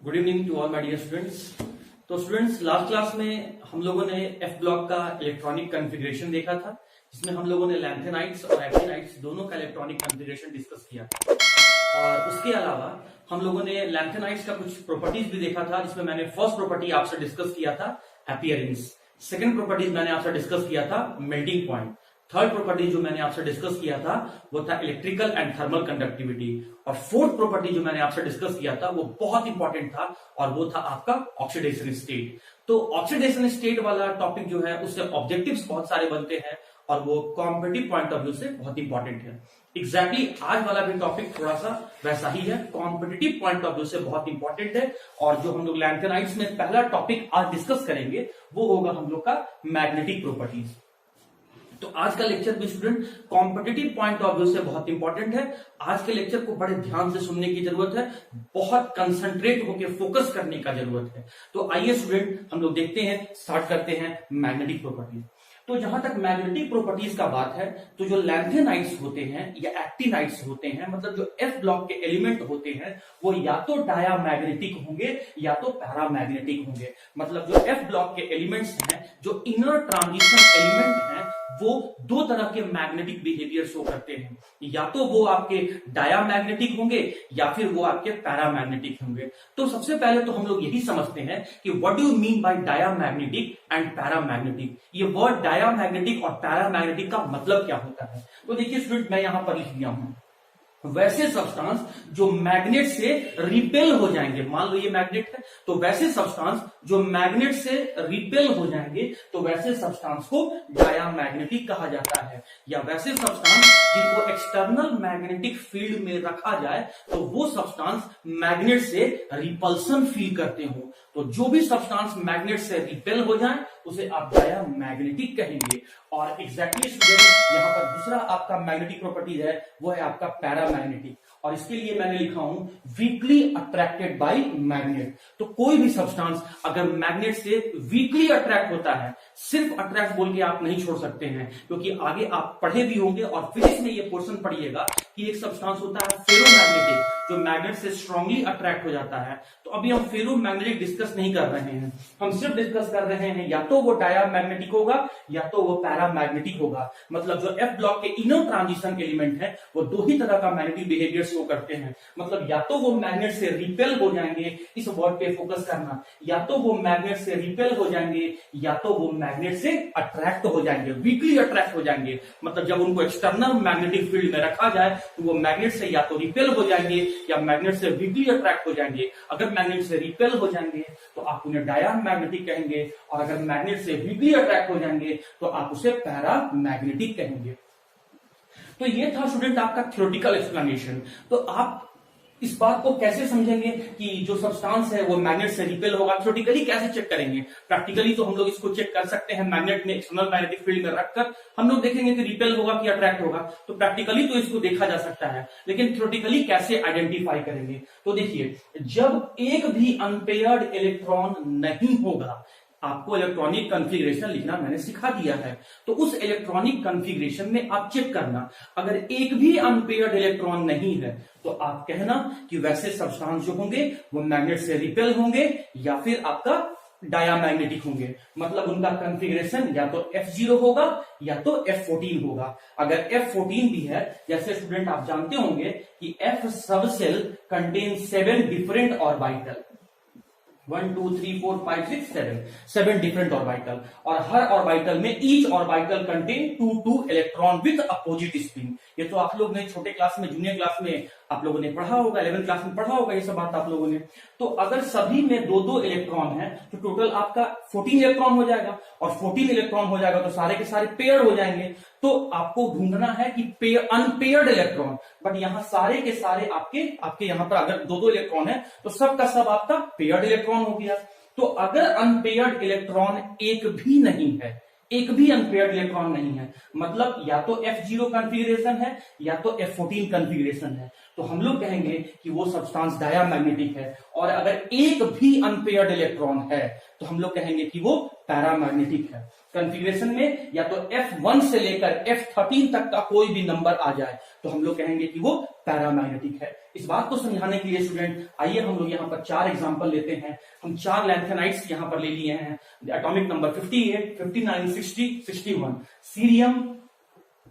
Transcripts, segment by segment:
Good evening to all my dear students. तो students, last class में हम लोगों ने एफ ब्लॉक का इलेक्ट्रॉनिक कॉन्फ़िगरेशन देखा था, जिसमें हम लोगों ने लैंथेनाइड्स और एक्टिनाइड्स दोनों का इलेक्ट्रॉनिक कॉन्फ़िगरेशन डिस्कस किया और उसके अलावा हम लोगों ने लैंथेनाइड्स का कुछ प्रॉपर्टीज भी देखा था, जिसमें मैंने फर्स्ट प्रॉपर्टी आपसे डिस्कस किया था अपीयरेंस, सेकंड प्रॉपर्टीज मैंने आपसे डिस्कस किया था मेल्टिंग पॉइंट, थर्ड प्रॉपर्टी जो मैंने आपसे डिस्कस किया था वो था इलेक्ट्रिकल एंड थर्मल कंडक्टिविटी, और फोर्थ प्रॉपर्टी जो मैंने आपसे डिस्कस किया था वो बहुत इंपॉर्टेंट था और वो था आपका ऑक्सीडेशन स्टेट। तो ऑक्सीडेशन स्टेट वाला टॉपिक जो है उससे ऑब्जेक्टिव्स बहुत सारे बनते हैं और वो कॉम्पिटिटिव पॉइंट ऑफ व्यू से बहुत इंपॉर्टेंट है। एग्जैक्टली आज वाला भी टॉपिक थोड़ा सा वैसा ही है, कॉम्पिटिटिव पॉइंट ऑफ व्यू से बहुत इंपॉर्टेंट है। और जो हम लोग लैंथेनाइड्स में पहला टॉपिक आज डिस्कस करेंगे वो होगा हम लोग का मैग्नेटिक प्रॉपर्टीज। तो आज का लेक्चर भी student competitive point of view से बहुत इंपॉर्टेंट है। आज के लेक्चर को बड़े ध्यान से सुनने की जरूरत है, बहुत कंसंट्रेट होकर फोकस करने का जरूरत है। तो आइए स्टूडेंट हम लोग देखते हैं, स्टार्ट करते हैं मैग्नेटिक प्रॉपर्टीज। तो जहां तक मैग्नेटिक प्रॉपर्टीज का बात है, तो जो लैंथेनाइड्स होते हैं या एक्टिनाइड्स होते हैं, मतलब जो एफ ब्लॉक के एलिमेंट होते हैं, वो या तो डायामैग्नेटिक होंगे या तो पैरामैग्नेटिक होंगे। मतलब जो एफ ब्लॉक के एलिमेंट्स हैं, जो इनर ट्रांजिशन एलिमेंट हैं, वो दो तरह के मैग्नेटिक बिहेवियर शो करते हैं, या तो वो आपके डायामैग्नेटिक होंगे या फिर वो आपके पैरामैग्नेटिक होंगे। तो सबसे पहले तो हम लोग यही समझते हैं कि what do you mean by diamagnetic and paramagnetic. ये वर्ड डायामैग्नेटिक और पैरामैग्नेटिक का मतलब क्या होता है? तो देखिए स्टूडेंट, मैं यहां पर लिख दिया हूं वैसे सब्सटेंस जो मैग्नेट से रिपेल हो जाएंगे। मान लो ये मैग्नेट है, तो वैसे सब्सटेंस जो मैग्नेट से रिपेल हो जाएंगे, तो वैसे सब्सटेंस को डायामैग्नेटिक कहा जाता है। या वैसे सब्सटेंस जिनको एक्सटर्नल मैग्नेटिक फील्ड में रखा जाए तो वो सब्सटेंस मैग्नेट से रिपल्सन फील करते हो। तो जो भी सब्सटेंस मैग्नेट से रिपेल हो जाए उसे आप डायामैग्नेटिक कहेंगे। और एग्जैक्टली स्टूडेंट, यहां पर दूसरा आपका मैग्नेटिक प्रॉपर्टी है वो है आपका पैरामैग्नेटिक, और इसके लिए मैंने लिखा हूं वीकली अट्रैक्टेड बाय मैग्नेट। तो कोई भी सब्सटेंस अगर मैग्नेट से वीकली अट्रैक्ट होता है, सिर्फ अट्रैक्ट बोल के आप नहीं छोड़ सकते हैं, क्योंकि आगे आप पढ़े भी होंगे और फिजिक्स में ये पोर्शन पढ़िएगा कि एक सब्सटेंस होता है फेरोमैग्नेटिक, जो मैग्नेट से स्ट्रांगली अट्रैक्ट हो जाता है। तो अभी हम फेरोमैग्नेटिक डिस्कस नहीं कर रहे हैं, हम सिर्फ डिस्कस कर रहे हैं या तो वो डायामैग्नेटिक होगा या तो वो पैरामैग्नेटिक होगा। मतलब जो एफ ब्लॉक के इनर ट्रांजिशन एलिमेंट है वो दो ही तरह का मैग्नेटिक बिहेवियर शो करते हैं। मतलब या तो वो मैग्नेट से रिपेल हो जाएंगे, इस वर्ड पे फोकस करना, या तो वो मैग्नेट से रिपेल हो जाएंगे या तो वो मैग्नेट से अट्रैक्ट हो जाएंगे, वीकली अट्रैक्ट हो जाएंगे। मतलब जब उनको एक्सटर्नल मैग्नेटिक फील्ड में रखा जाए तो वो मैग्नेट से या तो रिपेल हो जाएंगे या मैग्नेट से वीकली अट्रैक्ट हो जाएंगे। अगर मैग्नेट से रिपेल हो जाएंगे तो आप उन्हें डायामैग्नेटिक कहेंगे, और अगर मैग्नेट से वीकली अट्रैक्ट हो जाएंगे तो आप उसे पैरामैग्नेटिक कहेंगे। तो ये था स्टूडेंट आपका थ्योरेटिकल एक्सप्लेनेशन। तो आप इस बात को कैसे समझेंगे कि जो सब्सटेंस है वो मैग्नेट से रिपेल होगा? थ्योरेटिकली कैसे चेक करेंगे? प्रैक्टिकली तो हम लोग इसको चेक कर सकते हैं, मैग्नेट में एक्सटर्नल मैग्नेटिक फील्ड में रखकर हम लोग देखेंगे कि रिपेल होगा कि अट्रैक्ट होगा। तो प्रैक्टिकली तो इसको देखा जा सकता है, लेकिन थ्योरेटिकली कैसे आइडेंटिफाई करेंगे? तो देखिए, जब एक भी अनपेयर्ड इलेक्ट्रॉन नहीं होगा, आपको इलेक्ट्रॉनिक कॉन्फ़िगरेशन लिखना मैंने सिखा दिया है, तो उस इलेक्ट्रॉनिक कॉन्फ़िगरेशन में आप चेक करना, अगर एक भी अनपेयर्ड इलेक्ट्रॉन नहीं है तो आप कहना कि वैसे सब्सटेंस जो होंगे वो मैग्नेट से रिपेल होंगे या फिर आपका डायामैग्नेटिक होंगे। मतलब उनका कॉन्फ़िगरेशन या तो F0 होगा या तो F14 होगा। अगर F14 भी है, जैसे स्टूडेंट आप जानते होंगे कि F subshell contain 7 different orbital, 1 2 3 4 5 6 7 different orbital, और हर ऑर्बिटल में each orbital contain 2 electron with opposite spin. ये तो आप लोग ने छोटे क्लास में, जूनियर क्लास में आप लोगों ने पढ़ा होगा, 11th क्लास में पढ़ा होगा ये सब बात आप लोगों ने। तो अगर सभी में 2 इलेक्ट्रॉन है तो टोटल आपका 14 इलेक्ट्रॉन हो जाएगा, और 14 इलेक्ट्रॉन हो जाएगा तो सारे के सारे पेयर हो जाएंगे। तो आपको ढूंढना है कि अनपेयर्ड इलेक्ट्रॉन, बट यहां सारे के सारे आपके यहां पर अगर 2 इलेक्ट्रॉन है तो सबका सब आपका पेयर्ड इलेक्ट्रॉन हो गया। तो अगर अनपेयर्ड इलेक्ट्रॉन एक भी नहीं है, एक भी अनपेयर्ड इलेक्ट्रॉन नहीं है, मतलब या तो F0 कॉन्फ़िगरेशन है या तो F14 कॉन्फ़िगरेशन है, तो हम लोग कहेंगे कि वो सब्सटेंस डायामैग्नेटिक है। और अगर एक भी अनपेयर्ड इलेक्ट्रॉन है तो हम लोग कहेंगे कि वो पैरामैग्नेटिक है। कॉन्फ़िगरेशन में या तो F1 से लेकर F13 तक का कोई भी नंबर आ जाए तो हम लोग कहेंगे कि वो पैरामैग्नेटिक है। इस बात को समझाने के लिए स्टूडेंट आइए हम लोग यहाँ पर 4 एग्जांपल लेते हैं। हम 4 लैंथेनाइड्स यहाँ पर ले लिए हैं, atomic number 58, 59, 60, 61, cerium,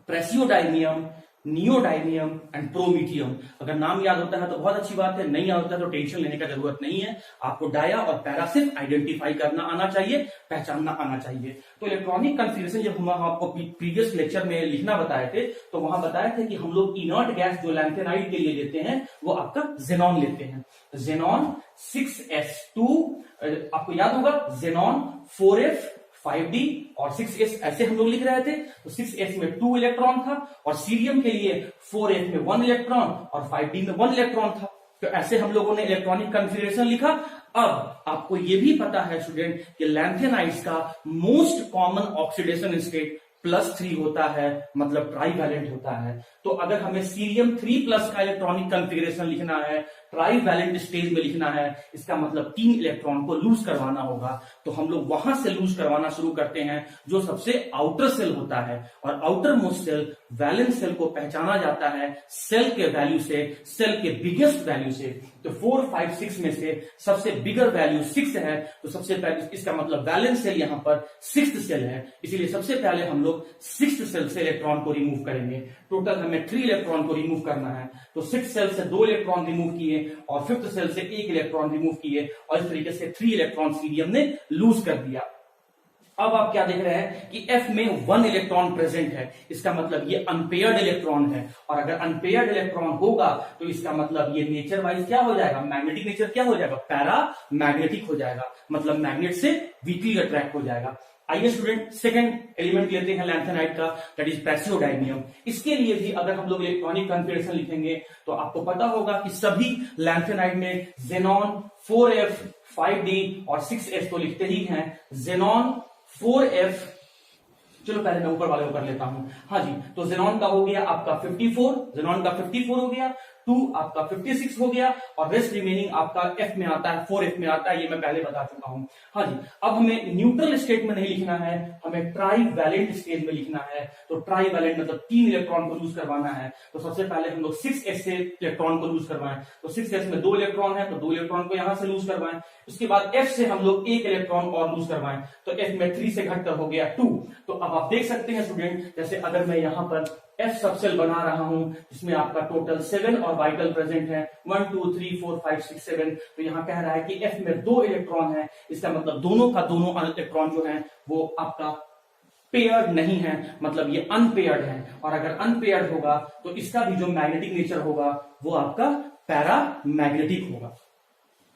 praseodymium, neodymium and promethium. अगर नाम याद होता है तो बहुत अच्छी बात है, नहीं याद होता है तो टेंशन लेने का जरूरत नहीं है। आपको डाया और पैरा सिर्फ आइडेंटिफाई करना आना चाहिए, पहचानना आना चाहिए। तो इलेक्ट्रॉनिक कन्फिगरेशन जब हम आपको प्रीवियस लेक्चर में लिखना बताए थे तो वहां बताया था कि हम लोग इनर्ट गैस जो लैंथेनाइड के लिए लेते हैं वो आपका जेनॉन लेते हैं। जेनॉन 6s2, आपको याद होगा जेनॉन 4f 5d और 6s ऐसे हम लोग लिख रहे थे। तो 6s में 2 इलेक्ट्रॉन था और सीरियम के लिए 4f में 1 इलेक्ट्रॉन और 5d में 1 इलेक्ट्रॉन था। तो ऐसे हम लोगों ने इलेक्ट्रॉनिक कन्फिगरेशन लिखा। अब आपको यह भी पता है स्टूडेंट कि लैंथेनाइड्स का मोस्ट कॉमन ऑक्सीडेशन स्टेट +3 होता है, मतलब ट्राईवैलेंट होता है। तो अगर हमें सीरियम 3+ का इलेक्ट्रॉनिक कन्फिगरेशन लिखना है, ट्राईवैलेंट स्टेज में लिखना है, इसका मतलब 3 इलेक्ट्रॉन को लूज करवाना होगा। तो हम लोग वहां से लूज करवाना शुरू करते हैं जो सबसे आउटर सेल होता है, और outermost shell valence shell को पहचाना जाता है सेल के वैल्यू से, सेल के बिगेस्ट वैल्यू से। तो 4, 5, 6 में से सबसे बिगर वैल्यू 6 है, तो सबसे पहले इसका मतलब वैलेंस सेल यहां पर 6th सेल है, इसीलिए सबसे पहले हम लोग 6th सेल से इलेक्ट्रॉन को रिमूव करेंगे। टोटल हमें 3 इलेक्ट्रॉन को रिमूव करना है। तो 6th सेल से 2 इलेक्ट्रॉन रिमूव किए और 5th सेल से 1 इलेक्ट्रॉन रिमूव किए और इस तरीके से 3 इलेक्ट्रॉन सीरियम ने लूज कर दिया। अब आप क्या देख रहे हैं कि F में 1 इलेक्ट्रॉन प्रेजेंट है, इसका मतलब ये अनपेयर्ड इलेक्ट्रॉन है। और अगर अनपेयर्ड इलेक्ट्रॉन होगा तो इसका मतलब ये नेचर वाइज क्या हो जाएगा, मैग्नेटिक नेचर क्या हो जाएगा, पैरा मैग्नेटिक हो जाएगा, मतलब मैग्नेट से वीकली अट्रैक्ट हो जाएगा। आइए स्टूडेंट सेकंड एलिमेंट लेते हैं लैंथेनाइड का, दैट इज प्रेसियोडाइनियम। इसके लिए भी अगर हम लोग इलेक्ट्रॉनिक कन्फिगरेशन लिखेंगे तो आपको पता होगा कि सभी लैंथेनाइड में जेनॉन 4f 5d और 6s तो लिखते ही हैं। जेनॉन 4f, चलो पहले मैं ऊपर वाले को कर लेता हूं। हाँ जी, तो जेनॉन का हो गया आपका 54, जेनॉन का 54 हो गया, 2 आपका 56 हो गया और रेस्ट रिमेनिंग आपका F में आता है, 4f में आता है, ये मैं पहले बता चुका हूं। हाँ जी, अब हमें न्यूट्रल स्टेट में नहीं लिखना है, हमें ट्राईवैलेंट स्टेट में लिखना है। तो ट्राईवैलेंट मतलब 3 इलेक्ट्रॉन को लूज करवाना है। तो सबसे पहले हम लोग 6s से इलेक्ट्रॉन को लूज करवाएं। तो 6s में 2 इलेक्ट्रॉन है, तो 2 इलेक्ट्रॉन को यहां से लूज करवाएं। उसके बाद F से हम लोग 1 इलेक्ट्रॉन और लूज करवाएं। तो F में 3 से घटकर हो गया 2। तो अब आप देख सकते हैं स्टूडेंट, जैसे अगर मैं यहां पर F सबसेल बना रहा हूं जिसमें आपका टोटल 7 ऑर्बिटल प्रेजेंट है, 1 2 3 4 5 6 7। तो यहां कह रहा है कि F में 2 इलेक्ट्रॉन है, इसका मतलब दोनों का दोनों इलेक्ट्रॉन जो है वो आपका पेयर्ड नहीं है, मतलब ये अनपेयर्ड है। और अगर अनपेयर्ड होगा तो इसका भी जो मैग्नेटिक नेचर होगा वो आपका पैरामैग्नेटिक होगा।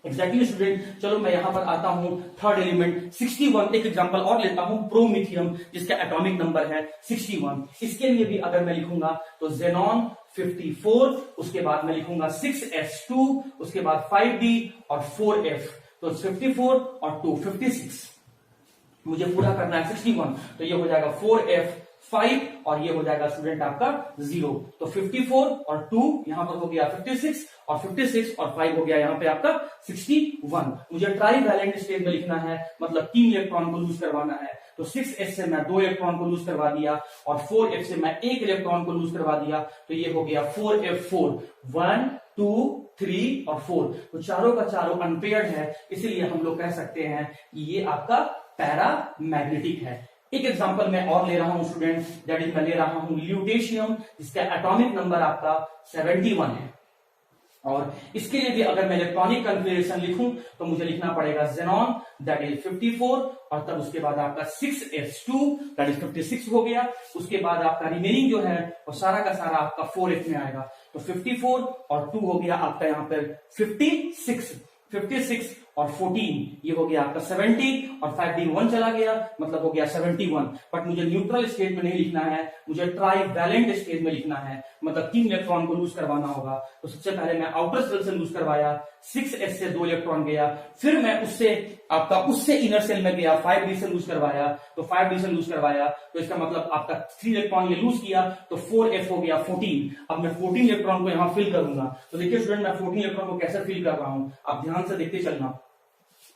एग्जैक्टली स्टूडेंट, चलो मैं यहां पर आता हूं थर्ड एलिमेंट 61। एक एग्जांपल और लेता हूं, प्रोमीथियम, जिसका एटॉमिक नंबर है 61। इसके लिए भी अगर मैं लिखूंगा तो जेनॉन 54, उसके बाद मैं लिखूंगा 6s2, उसके बाद 5d और 4f। तो 54 और 2 56, मुझे पूरा करना है 61। तो ये हो जाएगा 4f 5 और ये हो जाएगा स्टूडेंट आपका 0। तो 54 और 2 यहां पर हो गया 56 और 56 और 5 हो गया यहाँ पे आपका 61। मुझे ट्राईवैलेंट स्टेट में लिखना है, मतलब 3 इलेक्ट्रॉन को लूज करवाना है। तो 6s से मैं 2 इलेक्ट्रॉन को लूज करवा दिया और 4f से मैं 1 इलेक्ट्रॉन को लूज करवा दिया। तो ये हो गया 4f4, 1 2 3 और 4। तो चारों का चारों अनपेयर्ड है, इसीलिए हम लोग कह सकते हैं कि ये आपका पैरामैग्नेटिक है। एक एग्जांपल मैं और ले रहा हूं स्टूडेंट, दैट इज मैं ले रहा हूं ल्यूटेशियम, जिसका एटॉमिक नंबर आपका 71 है। और इसके लिए भी अगर मैं इलेक्ट्रॉनिक कन्फिगरेशन लिखूं तो मुझे लिखना पड़ेगा जेनॉन, दैट इज 54 और तब उसके बाद आपका 6s2, दैट इज 56 हो गया। उसके बाद आपका रिमेनिंग जो है वो सारा का सारा आपका 4f में आएगा। तो 54 और 2 हो गया आपका यहाँ पर 56 और 14, ये हो गया आपका 70 और 5d 1 चला गया, मतलब हो गया 71। बट मुझे न्यूट्रल स्टेट में नहीं लिखना है, मुझे ट्राईवैलेंट स्टेट में लिखना है, मतलब 3 इलेक्ट्रॉन को लूज करवाना होगा। तो सबसे पहले मैं आउटर सेल से लूज करवाया, 6s से 2 इलेक्ट्रॉन गया, फिर मैं उससे इनर सेल में गया, 5d से लूज करवाया। तो 5d से लूज करवाया तो इसका मतलब आपका 3 इलेक्ट्रॉन ये लूज किया, तो 4f हो गया 14। अब मैं 14 इलेक्ट्रॉन को यहां फिल करूंगा। तो देखिए स्टूडेंट, मैं 14 इलेक्ट्रॉन को कैसे फिल कर रहा हूं, आप ध्यान से देखते चलना।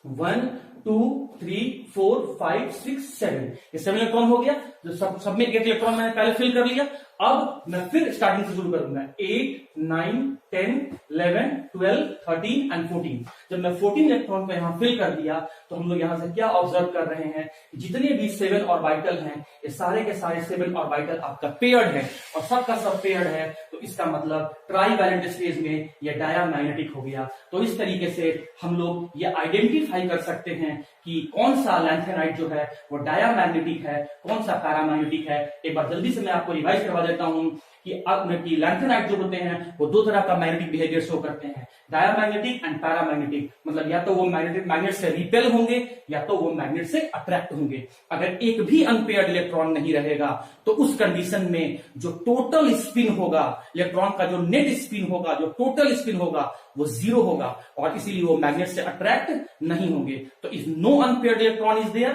1 2 3 4 5 6 7, ये 7 इलेक्ट्रॉन हो गया। जो सब में एक इलेक्ट्रॉन मैंने पहले फिल कर लिया। अब मैं फिर स्टार्टिंग से शुरू करूंगा, 8 9 10 11 12 13 एंड 14। जब मैं 14 इलेक्ट्रॉन को यहां फिल कर दिया तो हम लोग यहां से क्या ऑब्जर्व कर रहे हैं, जितने भी 7 ऑर्बिटल हैं ये सारे के सारे 7 ऑर्बिटल आपका पेयर्ड है, और सबका सब पेयर्ड है, तो इसका मतलब ट्राईवैलेंट स्टेज में ये डायामैग्नेटिक हो गया। तो इस तरीके से हम लोग ये आइडेंटिफाई कर सकते हैं कि कौन सा लैंथेनाइट जो है वो डायामैग्नेटिक है, कौन सा पैरामैग्नेटिक है। एक बार जल्दी से मैं आपको रिवाइज करवा देता हूं कि लैंथेनाइट जो होते हैं वो दो तरह का मैग्नेटिक बिहेवियर शो करते हैं, डायामैग्नेटिक एंड पैरामैग्नेटिक। मतलब या तो वो मैग्नेट से रिपेल होंगे या तो वो मैग्नेट से अट्रैक्ट होंगे। अगर एक भी अनपेयर्ड इलेक्ट्रॉन नहीं रहेगा तो उस कंडीशन में जो टोटल स्पिन होगा, इलेक्ट्रॉन का जो नेट स्पिन होगा, जो टोटल स्पिन होगा वो 0 होगा, और इसीलिए वो मैग्नेट से अट्रैक्ट नहीं होंगे। तो if no unpaired electron is there,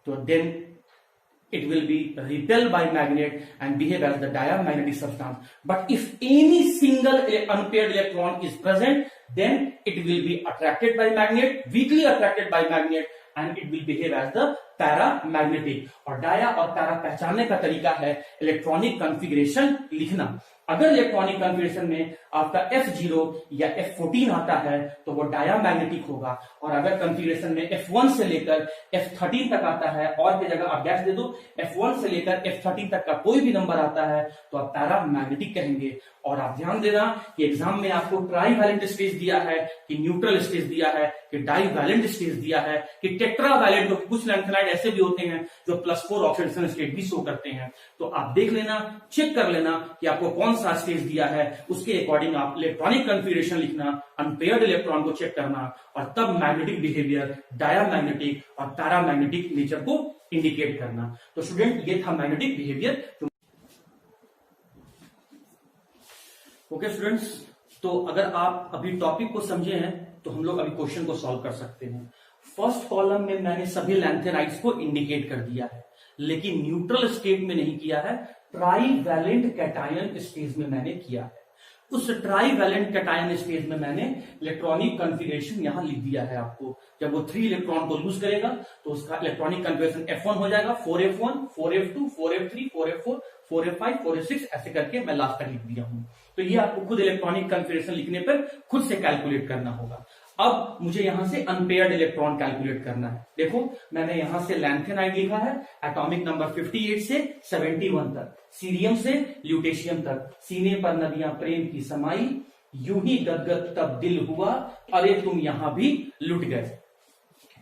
तो then it will be repelled by magnet and behave as the diamagnetic substance. But if any single unpaired electron is present, then it will be attracted by magnet, weakly attracted by magnet, and it will behave as the paramagnetic. और dia और para पहचानने का तरीका है electronic configuration लिखना। अगर electronic configuration में आपका F0 या F14 आता है तो वो डायामैग्नेटिक होगा, और अगर कॉन्फ़िगरेशन में F1 से लेकर F13 तक आता है, और की जगह आप डैश दे दो, F1 से लेकर F13 तक का कोई भी नंबर आता है तो आप पैरामैग्नेटिक कहेंगे। और आप ध्यान देना कि एग्जाम में आपको ट्राईवैलेंट स्टेज दिया है, कि न्यूट्रल स्टेज दिया है, कि डाईवैलेंट स्टेज दिया है, कि टेट्रावैलेंट, तो कुछ लैंथेनाइट ऐसे भी होते हैं जो +4 ऑक्सीडेशन स्टेट भी शो करते हैं। तो आप देख लेना, चेक कर लेना कि आपको कौन सा स्टेज दिया है, उसके अकॉर्डिंग आप इलेक्ट्रॉनिक कॉन्फ़िगरेशन लिखना, अनपेयर्ड इलेक्ट्रॉन को चेक करना, और तब मैग्नेटिक बिहेवियर, डायामैग्नेटिक और पैरामैग्नेटिक नेचर को इंडिकेट करना। तो स्टूडेंट ये था मैग्नेटिक बिहेवियर। ओके स्टूडेंट्स, तो अगर आप अभी टॉपिक को समझे हैं तो हम लोग अभी क्वेश्चन को सॉल्व कर सकते हैं। फर्स्ट कॉलम में मैंने सभी लैंथेनाइट्स को इंडिकेट कर दिया है, लेकिन न्यूट्रल स्टेट में नहीं किया है, ट्राईवैलेंट कैटायन स्टेज में मैंने किया है। उस ट्राईवैलेंट कैटायन स्टेज में मैंने इलेक्ट्रॉनिक कॉन्फ़िगरेशन यहां लिख दिया है आपको। जब वो 3 इलेक्ट्रॉन को लूज करेगा तो उसका इलेक्ट्रॉनिक कॉन्फ़िगरेशन F1 हो जाएगा, 4F1 4F2 4F3 4F4 4F5 4F6 ऐसे करके मैं लास्ट तक लिख दिया हूं। तो ये आपको खुद इलेक्ट्रॉनिक कॉन्फ़िगरेशन लिखने पर खुद से कैलकुलेट करना होगा। अब मुझे यहां से अनपेयर्ड इलेक्ट्रॉन कैलकुलेट करना है। देखो मैंने यहां से लैंथेनाइट लिखा है, एटॉमिक नंबर 58 से 71 तक, सीरियम से ल्यूटेशियम तक। सीने पर नदियां प्रेम की समाई, यूं ही गदगद तब दिल हुआ, अरे तुम यहां भी लुट गए।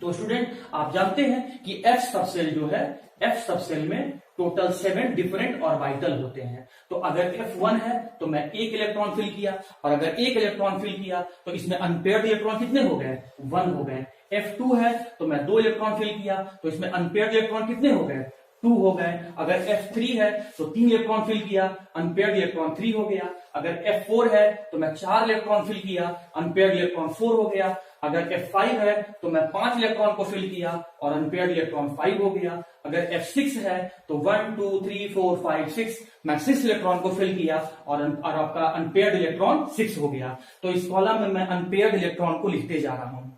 तो स्टूडेंट आप जानते हैं कि F सबसेल जो है, F सबसेल में टोटल 7 डिफरेंट ऑर्बिटल होते हैं। तो अगर F1 है तो मैं 1 इलेक्ट्रॉन फिल किया, और अगर 1 इलेक्ट्रॉन फिल किया तो इसमें अनपेयर्ड इलेक्ट्रॉन कितने हो गए, 1 हो गए। F2 है तो मैं 2 इलेक्ट्रॉन फिल किया तो इसमें अनपेयर्ड इलेक्ट्रॉन कितने हो गए, 2 हो गए। अगर F3 है तो 3 इलेक्ट्रॉन फिल किया, अनपेयर्ड इलेक्ट्रॉन 3 हो गया। अगर F4 है तो मैं 4 इलेक्ट्रॉन फिल किया, अनपेयर्ड इलेक्ट्रॉन 4 हो गया। अगर F5 है तो मैं 5 इलेक्ट्रॉन को फिल किया और अनपेयर्ड इलेक्ट्रॉन 5 हो गया। अगर F6 है तो 1 2 3 4 5 6 मैं 6 इलेक्ट्रॉन को फिल किया और आपका अनपेयर्ड इलेक्ट्रॉन 6 हो गया। तो इस कॉलम में मैं अनपेयर्ड इलेक्ट्रॉन को लिखते जा रहा हूं।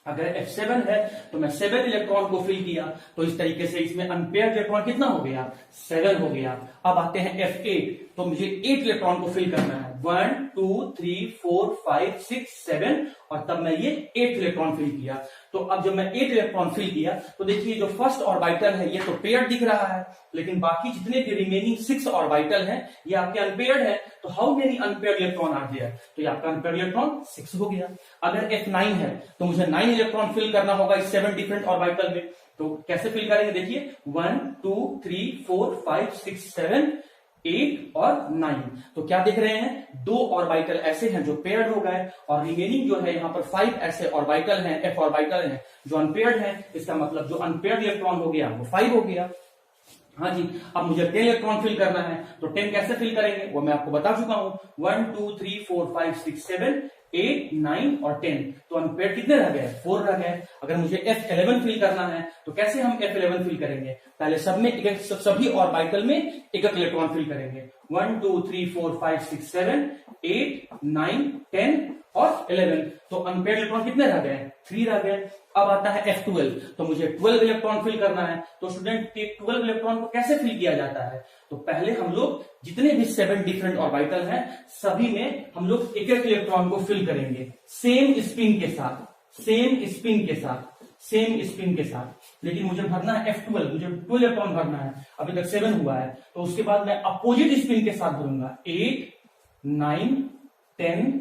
अगर F7 है तो मैं 7 इलेक्ट्रॉन को फिल किया, तो इस तरीके से इसमें अनपेयर्ड इलेक्ट्रॉन कितना हो गया, 7 हो गया। अब आते हैं F8, तो मुझे 8 इलेक्ट्रॉन को फिल करना है, 1 2 3 4 5 6 7, और तब मैं ये 8 इलेक्ट्रॉन फिल किया। तो अब जब मैं 8 इलेक्ट्रॉन फिल किया तो देखिए जो फर्स्ट ऑर्बिटल है ये तो पेयर्ड दिख रहा है, लेकिन बाकी जितने भी रिमेनिंग 6 ऑर्बिटल हैं ये आपके अनपेयर्ड है। तो how many unpaired electron are there, तो ये आपका अनपेयर्ड इलेक्ट्रॉन 6 हो गया। अगर F9 है तो मुझे 9 इलेक्ट्रॉन फिल करना होगा इस 7 डिफरेंट ऑर्बिटल में। तो कैसे फिल करेंगे, देखिए 1 2 3 4 5 6 7 8 और 9। तो क्या देख रहे हैं, 2 ऑर्बिटल ऐसे हैं जो पेयर्ड हो गए, और रिमेनिंग जो है यहाँ पर 5 ऐसे ऑर्बिटल हैं, F ऑर्बिटल हैं जो अनपेयर्ड हैं। इसका मतलब जो अनपेयर्ड इलेक्ट्रॉन हो गया वो 5 हो गया। हाँ जी, अब मुझे 10 इलेक्ट्रॉन फिल करना है, तो 10 कैसे फिल करेंगे वो मैं आपको बता चुका हूं, 1 2 3 4 5 6 7 8 9 और 10। तो अनपेयर्ड कितने रह गए, 4 रह गए। अगर मुझे F11 फिल करना है तो कैसे हम F11 फिल करेंगे, पहले सब में सभी ऑर्बिटल में एक इलेक्ट्रॉन फिल करेंगे, 1 2 3 4 5 6 7 8 9 10 और 11। तो अनपेयर्ड इलेक्ट्रॉन कितने रह गए? 3 रह गए। अब आता है F12, तो मुझे 12 इलेक्ट्रॉन फिल करना है। तो स्टूडेंट 12 इलेक्ट्रॉन को कैसे फिल किया जाता है? तो पहले हम लोग जितने भी 7 डिफरेंट ऑर्बिटल हैं सभी में हम लोग एक एक इलेक्ट्रॉन को फिल करेंगे सेम स्पिन के साथ, सेम स्पिन के साथ, सेम स्पिन के साथ। लेकिन मुझे भरना है F12, मुझे 12 इलेक्ट्रॉन भरना है, अभी तक 7 हुआ है। तो उसके बाद मैं अपोजिट स्पिन के साथ भरूंगा 8 9 10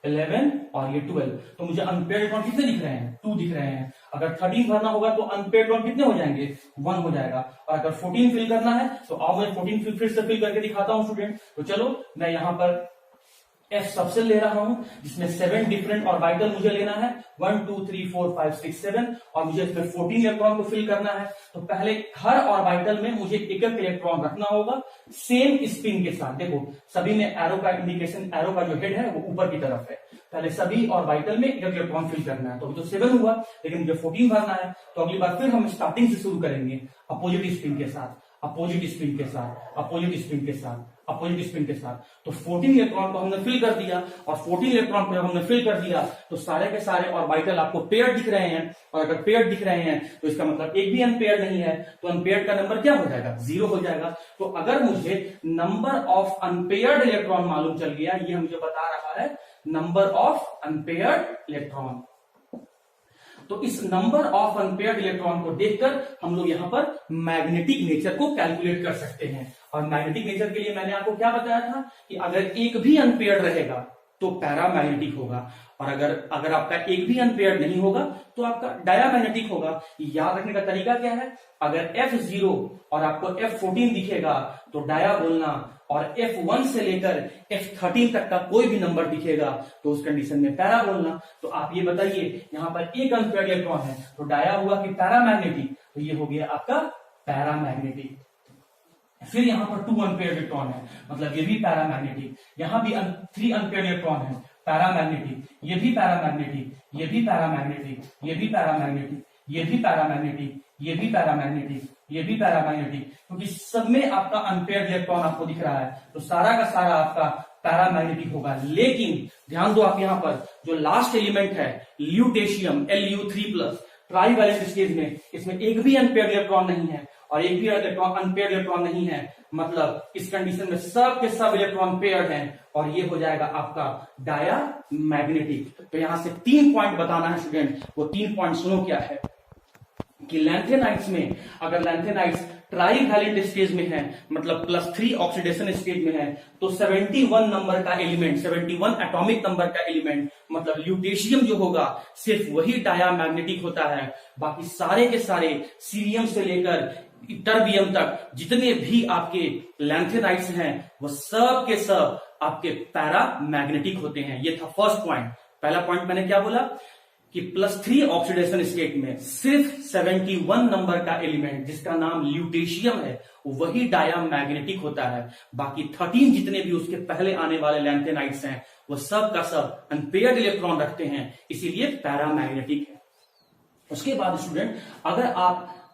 11 और ये 12। तो मुझे अनपेयर्ड इलेक्ट्रॉन कितने दिख रहे हैं? 2 दिख रहे हैं। अगर 13 भरना होगा तो अनपेयर्ड इलेक्ट्रॉन कितने हो जाएंगे? 1 हो जाएगा। और अगर 14 फिल करना है तो आओ मैं 14 फिर से फिल करके दिखाता हूं स्टूडेंट। तो चलो मैं यहां पर F सबसे ले रहा हूं जिसमें 7 डिफरेंट ऑर्बिटल मुझे लेना है 1 2 3 4 5 6 7 और मुझे इसमें 14 इलेक्ट्रॉन को फिल करना है। तो पहले हर ऑर्बिटल में मुझे एक एक इलेक्ट्रॉन रखना होगा सेम स्पिन के साथ। देखो सभी में एरो का इंडिकेशन, एरो का जो हेड है वो ऊपर की तरफ है। पहले सभी ऑर्बिटल में एक इलेक्ट्रॉन फिल करना है। तो अभी तो 7 हुआ लेकिन मुझे 14 भरना है। तो अगली बार फिर हम स्टार्टिंग से शुरू करेंगे अपोजिट स्पिन के साथ, अपोजिट स्पिन के साथ, अपोजिट स्पिन के साथ, अपोजिट स्पिन के साथ। तो 14 इलेक्ट्रॉन को हमने फिल कर दिया और 14 इलेक्ट्रॉन को जब हमने फिल कर दिया तो सारे के सारे ऑर्बिटल आपको पेयर दिख रहे हैं। और अगर पेयर दिख रहे हैं तो इसका मतलब एक भी अनपेयर नहीं है। तो अनपेयर का नंबर क्या हो जाएगा? 0 हो जाएगा। तो अगर मुझे नंबर ऑफ अनपेयर्ड इलेक्ट्रॉन मालूम चल गया, ये मुझे बता रहा है नंबर ऑफ अनपेयर्ड इलेक्ट्रॉन। तो इस नंबर ऑफ अनपेयर्ड इलेक्ट्रॉन को देखकर हम लोग यहां पर मैग्नेटिक नेचर को कैलकुलेट कर सकते हैं। और मैग्नेटिक नेचर के लिए मैंने आपको क्या बताया था कि अगर एक भी अनपेयर्ड रहेगा तो पैरामैग्नेटिक होगा और अगर आपका एक भी अनपेयर्ड नहीं होगा तो आपका डायामैग्नेटिक होगा। याद रखने का तरीका क्या है? अगर F0 और आपको F14 दिखेगा तो डाया बोलना और F1 से लेकर F13 तक का कोई भी नंबर दिखेगा तो उस कंडीशन में पैरा बोलना। तो आप ये बताइए यहां पर एक अनपेयर्ड इलेक्ट्रॉन है तो डाया हुआ कि पैरामैग्नेटिक? तो ये हो गया आपका पैरामैग्नेटिक। फिर यहां पर 2 अनपेयर्ड इलेक्ट्रॉन है मतलब ये भी पैरामैग्नेटिक। यहां भी 3 अनपेयर्ड इलेक्ट्रॉन है पैरामैग्नेटिक, ये भी पैरामैग्नेटिक, ये भी पैरामैग्नेटिक, ये भी पैरामैग्नेटिक, ये भी पैरामैग्नेटिक, ये भी पैरामैग्नेटिक, ये भी पैरामैग्नेटिक। क्योंकि सब में आपका अनपेयर्ड इलेक्ट्रॉन आपको दिख रहा है तो सारा का सारा आपका पैरामैग्नेटिक होगा। लेकिन ध्यान दो आप यहां पर जो लास्ट एलिमेंट है ल्यूटेशियम Lu3+, ट्राईवैलेंट स्टेज में इसमें एक भी अनपेयर्ड इलेक्ट्रॉन नहीं है और एक भी अनपेयर्ड इलेक्ट्रॉन नहीं है। मतलब इस कंडीशन में सब के सब इलेक्ट्रॉन पेयर्ड हैं और ये हो जाएगा आपका डायामैग्नेटिक। तो यहां से 3 पॉइंट बताना है स्टूडेंट। वो 3 पॉइंट सुनो क्या है कि लैंथेनाइट्स में अगर लैंथेनाइट्स ट्राईवैलेंट स्टेज में है मतलब +3 ऑक्सीडेशन स्टेज में है तो 71 नंबर का एलिमेंट, 71 एटॉमिक नंबर का एलिमेंट मतलब ल्यूटेशियम जो होगा सिर्फ वही डायामैग्नेटिक होता है। बाकी सारे के सारे सीरियम से लेकर टर्बियम तक जितने भी आपके लैंथेनाइट्स हैं वो सब के सब आपके पैरामैग्नेटिक होते हैं। ये था फर्स्ट पॉइंट। पहला पॉइंट मैंने क्या बोला कि +3 ऑक्सीडेशन स्टेट में सिर्फ 71 नंबर का एलिमेंट जिसका नाम ल्यूटेशियम है वही डायामैग्नेटिक होता है। बाकी 13 जितने भी उसके पहले आने वाले लैंथेनाइट्स हैं वो सब का सब अनपेयर्ड इलेक्ट्रॉन रखते हैं इसीलिए पैरामैग्नेटिक है। उसके बाद स्टूडेंट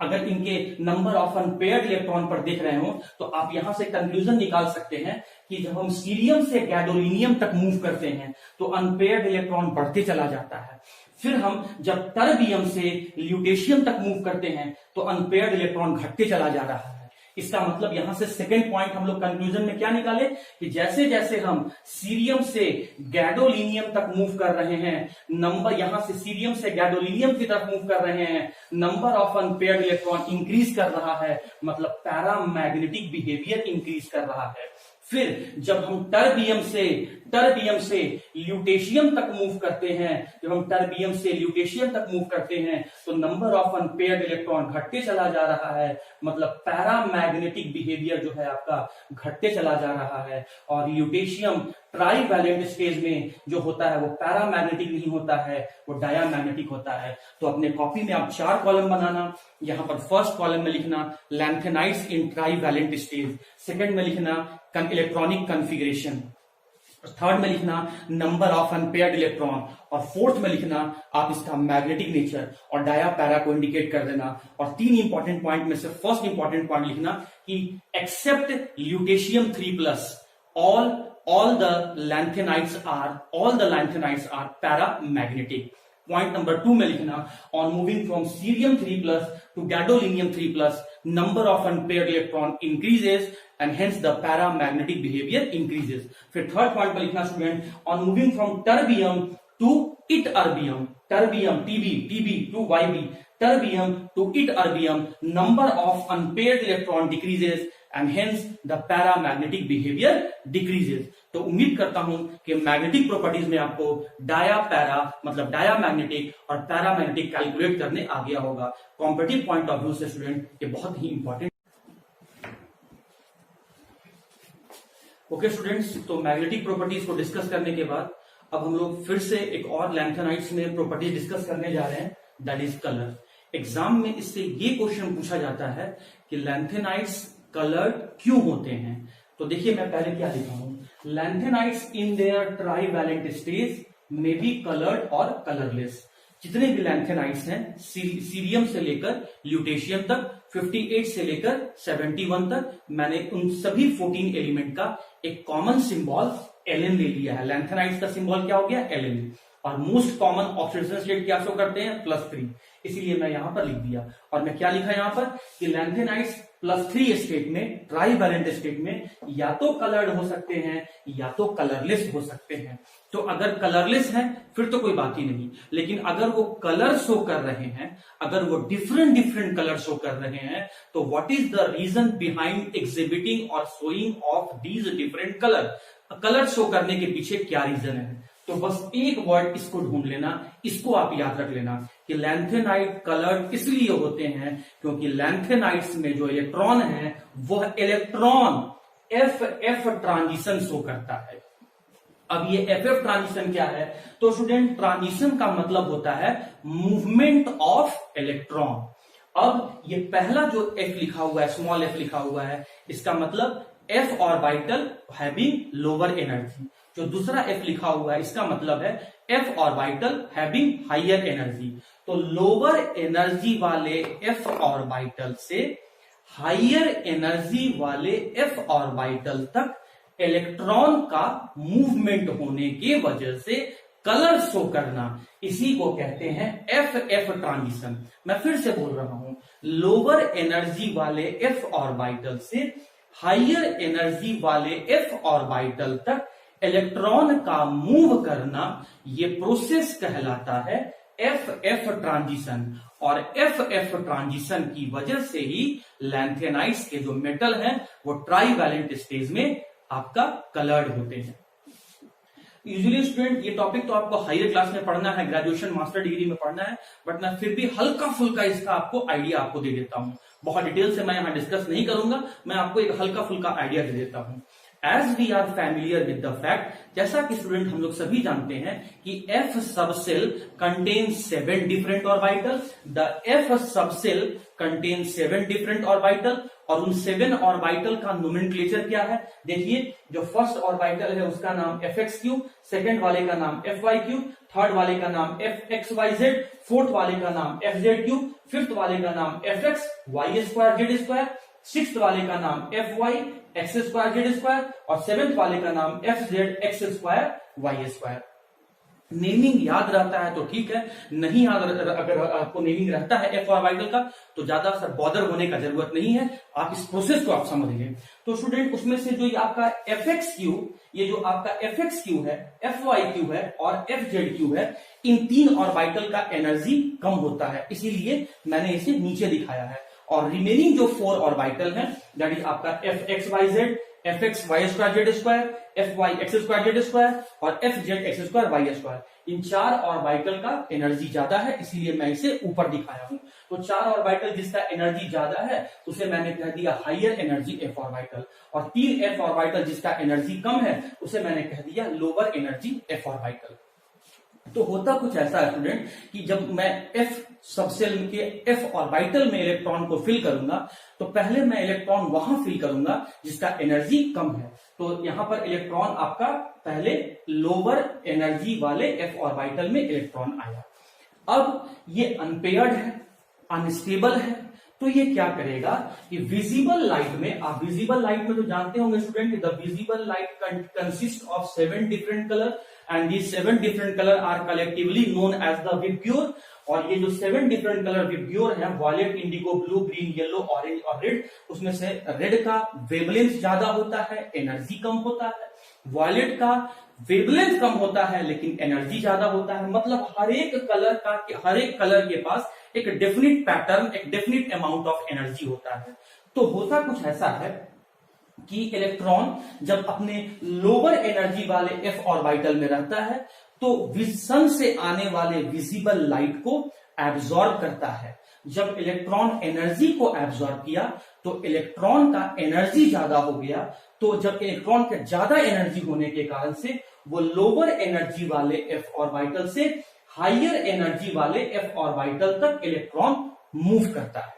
अगर इनके नंबर ऑफ अनपेयर्ड इलेक्ट्रॉन पर देख रहे हो तो आप यहां से कंक्लूजन निकाल सकते हैं कि जब हम सीरियम से गैडोलिनियम तक मूव करते हैं तो अनपेयर्ड इलेक्ट्रॉन बढ़ते चला जाता है। फिर हम जब टर्बियम से ल्यूटेशियम तक मूव करते हैं तो अनपेयर्ड इलेक्ट्रॉन घटते चला जा रहा है। इसका मतलब यहां से सेकंड पॉइंट हम लोग कंक्लूजन में क्या निकाले कि जैसे जैसे हम सीरियम से गैडोलिनियम तक मूव कर रहे हैं नंबर, यहां से सीरियम से गैडोलिनियम की तरफ मूव कर रहे हैं number of unpaired electron increase कर रहा है मतलब पैरामैग्नेटिक बिहेवियर इंक्रीज कर रहा है। फिर जब हम टर्बियम से ल्यूटेशियम तक मूव करते हैं, जब हम टर्बियम से ल्यूटेशियम तक मूव करते हैं तो नंबर ऑफ अनपेयर्ड इलेक्ट्रॉन घटते चला जा रहा है मतलब पैरामैग्नेटिक बिहेवियर जो है आपका घटते चला जा रहा है। और ल्यूटेशियम ट्राईवैलेंट स्टेज में जो होता है वो पैरामैग्नेटिक नहीं होता है, वो डायामैग्नेटिक होता है। तो अपने कॉपी में आप 4 कॉलम बनाना। यहां पर फर्स्ट कॉलम में लिखना लैंथेनाइट्स इन ट्राईवैलेंट स्टेज, सेकंड में लिखना इलेक्ट्रॉनिक कॉन्फ़िगरेशन, थर्ड में लिखना नंबर ऑफ अनपेयर्ड इलेक्ट्रॉन और फोर्थ में लिखना आप इसका मैग्नेटिक नेचर और डाया पैरा को इंडिकेट कर देना। और 3 इंपॉर्टेंट पॉइंट में से फर्स्ट इंपॉर्टेंट पॉइंट लिखना कि except lutetium 3+, all the lanthanides are paramagnetic. Point number 2 में लिखना, on moving from cerium 3+ to gadolinium 3+, number of unpaired electron increases and hence the paramagnetic behaviour increases. फिर third point पर लिखना student, on moving from terbium to ytterbium, terbium Tb to Yb, terbium to ytterbium, number of unpaired electron decreases and hence the paramagnetic behaviour decreases. तो उम्मीद करता हूं कि magnetic properties में आपको डाया पैरा मतलब डायामैग्नेटिक और पैरामैग्नेटिक कैलकुलेट करने आ गया होगा. कॉम्पिटिटिव पॉइंट ऑफ व्यू से स्टूडेंट ये बहुत ही इंपॉर्टेंट. ओके स्टूडेंट्स, तो मैग्नेटिक प्रॉपर्टीज को डिस्कस करने के बाद अब हम लोग फिर से एक और लैंथेनाइड्स में प्रॉपर्टीज डिस्कस करने जा रहे हैं, दैट इज कलर. एग्जाम में इससे ये क्वेश्चन पूछा जाता है कि लैंथेनाइड्स कलर्ड क्यों होते हैं. तो देखिए मैं पहले क्या लिखा हूं, lanthanides in their trivalent stage में बी कलर्ड और कलरलेस. जितने भी लैंथेनाइड्स हैं सीरियम से लेकर ल्यूटेशियम तक, 58 से लेकर 71 तक, मैंने उन सभी 14 एलिमेंट का एक कॉमन सिंबल Ln ले लिया है. लैंथेनाइड्स का सिंबल क्या हो गया, Ln. और मोस्ट कॉमन ऑक्सीडेशन स्टेट क्या शो करते हैं, +3. इसलिए मैं यहां पर लिख दिया. और मैं क्या लिखा यहां पर कि लैंथेनाइड्स +3 स्टेट में, ट्राइवैलेंट स्टेट में या तो कलर्ड हो सकते हैं या तो कलरलेस हो सकते हैं. तो अगर कलरलेस है फिर तो कोई बात ही नहीं, लेकिन अगर वो कलर शो कर रहे हैं, अगर वो डिफरेंट कलर शो कर रहे हैं, तो what is the reason behind exhibiting और showing of these different colour. Colour show करने के पीछे क्या रीजन है. तो बस एक वर्ड इसको ढूंढ लेना, इसको आप याद रख लेना कि लैंथेनाइड कलर्ड इसलिए होते हैं क्योंकि लैंथेनाइड्स में जो इलेक्ट्रॉन है वह इलेक्ट्रॉन FF ट्रांजिशन शो करता है. अब ये FF ट्रांजिशन क्या है, तो स्टूडेंट ट्रांजिशन का मतलब होता है मूवमेंट ऑफ इलेक्ट्रॉन. अब ये पहला जो F लिखा हुआ है, स्मॉल f लिखा हुआ है, इसका मतलब F orbital having lower energy. जो दूसरा F लिखा हुआ है इसका मतलब है F orbital having higher energy. तो लोअर एनर्जी वाले F ऑर्बिटल से हायर एनर्जी वाले F ऑर्बिटल तक इलेक्ट्रॉन का मूवमेंट होने के वजह से कलर शो करना, इसी को कहते हैं FF ट्रांजिशन. मैं फिर से बोल रहा हूं, लोअर एनर्जी वाले F ऑर्बिटल से हायर एनर्जी वाले F ऑर्बिटल तक इलेक्ट्रॉन का मूव करना, ये प्रोसेस कहलाता है FF ट्रांजिशन. और FF ट्रांजिशन की वजह से ही लैंथेनाइड्स के जो मेटल हैं वो ट्राइवैलेंट स्टेज में आपका कलर्ड होते हैं. यूजुअली स्टूडेंट ये टॉपिक तो आपको हायर क्लास में पढ़ना है, ग्रेजुएशन मास्टर डिग्री में पढ़ना है, बट मैं फिर भी हल्का फुल्का इसका आपको आइडिया आपको दे देता हूं. बहुत डिटेल से मैं यहां डिस्कस नहीं करूंगा, मैं आपको एक हल्का फुल्का आइडिया दे देता हूं. As we are familiar with the fact, जैसा कि स्टूडेंट हम लोग सभी जानते हैं कि F subshell contains 7 different orbital. The F subshell contains 7 different orbital और उन 7 ऑर्बिटल का नोमेनक्लेचर क्या है. देखिए, जो फर्स्ट ऑर्बिटल है उसका नाम FX3, सेकंड वाले का नाम FY3, थर्ड वाले का नाम FXYZ, फोर्थ वाले का नाम FZ3, फिफ्थ वाले का नाम FXY2Z2, सिक्स्थ वाले का नाम FYX2Z2 और सेवेंथ वाले का नाम FZX2Y2. नेमिंग याद रहता है तो ठीक है, नहीं याद अगर आपको नेमिंग रहता है F ऑर्बिटल का तो ज्यादा सर बॉदर होने का जरूरत नहीं है, आप इस प्रोसेस को आप समझ लें. तो स्टूडेंट उसमें से जो ये आपका FXQ, ये जो आपका FXQ है, FYQ है और FZQ है, इन 3 ऑर्बिटल का एनर्जी कम होता है, इसीलिए मैंने इसे नीचे दिखाया है. और रिमेनिंग जो 4 ऑर्बिटल हैं, दैट इज आपका FXYZ, FXY2Z2, FYX2Z2 और FZX2Y2, इन 4 ऑर्बिटल का एनर्जी ज्यादा है, इसीलिए मैं इसे ऊपर दिखाया हूं. तो 4 ऑर्बिटल जिसका एनर्जी ज्यादा है उसे मैंने कह दिया हायर एनर्जी F ऑर्बिटल, और 3 F ऑर्बिटल जिसका एनर्जी कम है उसे मैंने कह दिया लोअर एनर्जी F ऑर्बिटल. तो होता कुछ ऐसा है स्टूडेंट कि जब मैं F सबसेल के F ऑर्बिटल में इलेक्ट्रॉन को फिल करूंगा तो पहले मैं इलेक्ट्रॉन वहां फिल करूंगा जिसका एनर्जी कम है. तो यहां पर इलेक्ट्रॉन आपका पहले लोअर एनर्जी वाले F ऑर्बिटल में इलेक्ट्रॉन आया. अब ये अनपेयर्ड है, अनस्टेबल है, तो ये क्या करेगा कि विजिबल लाइट में, आप विजिबल लाइट में तो जानते होंगे student, the visible light consist of 7 different colour and these 7 different color are collectively known as the Vibgyor। और ये जो 7 डिफरेंट कलर विब्ग्योर है, violet, indigo, blue, green, yellow, orange और रेड, उसमें से रेड का वेवलेंथ ज्यादा होता है, एनर्जी कम होता है। वॉयलेट का वेवलेंथ कम होता है लेकिन एनर्जी ज्यादा होता है। मतलब हर एक कलर के पास एक डेफिनिट पैटर्न, एक डेफिनिट अमाउंट ऑफ एनर्जी होता है। तो होता कुछ ऐसा है कि इलेक्ट्रॉन जब अपने लोअर एनर्जी वाले एफ ऑर्बिटल में रहता है तो सन से आने वाले विजिबल लाइट को एब्जॉर्ब करता है। जब इलेक्ट्रॉन एनर्जी को एब्जॉर्ब किया तो इलेक्ट्रॉन का एनर्जी ज्यादा हो गया। तो जब इलेक्ट्रॉन के ज्यादा एनर्जी होने के कारण से वो लोअर एनर्जी वाले एफ ऑर्बिटल से हायर एनर्जी वाले एफ ऑर्बिटल तक इलेक्ट्रॉन मूव करता है।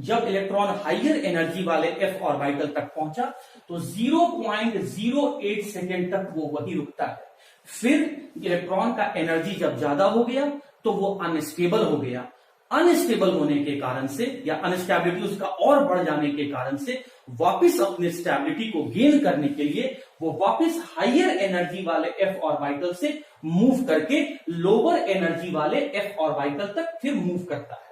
जब इलेक्ट्रॉन हायर एनर्जी वाले एफ ऑर्बिटल तक पहुंचा तो 0.08 सेकेंड तक वो वही रुकता है। फिर इलेक्ट्रॉन का एनर्जी जब ज्यादा हो गया तो वो अनस्टेबल हो गया। अनस्टेबल होने के कारण से या अनस्टेबिलिटी उसका और बढ़ जाने के कारण से वापस अपने स्टेबिलिटी को गेन करने के लिए वो वापस हायर एनर्जी वाले एफ ऑर्बिटल से मूव करके लोअर एनर्जी वाले एफ ऑर्बिटल तक फिर मूव करता है।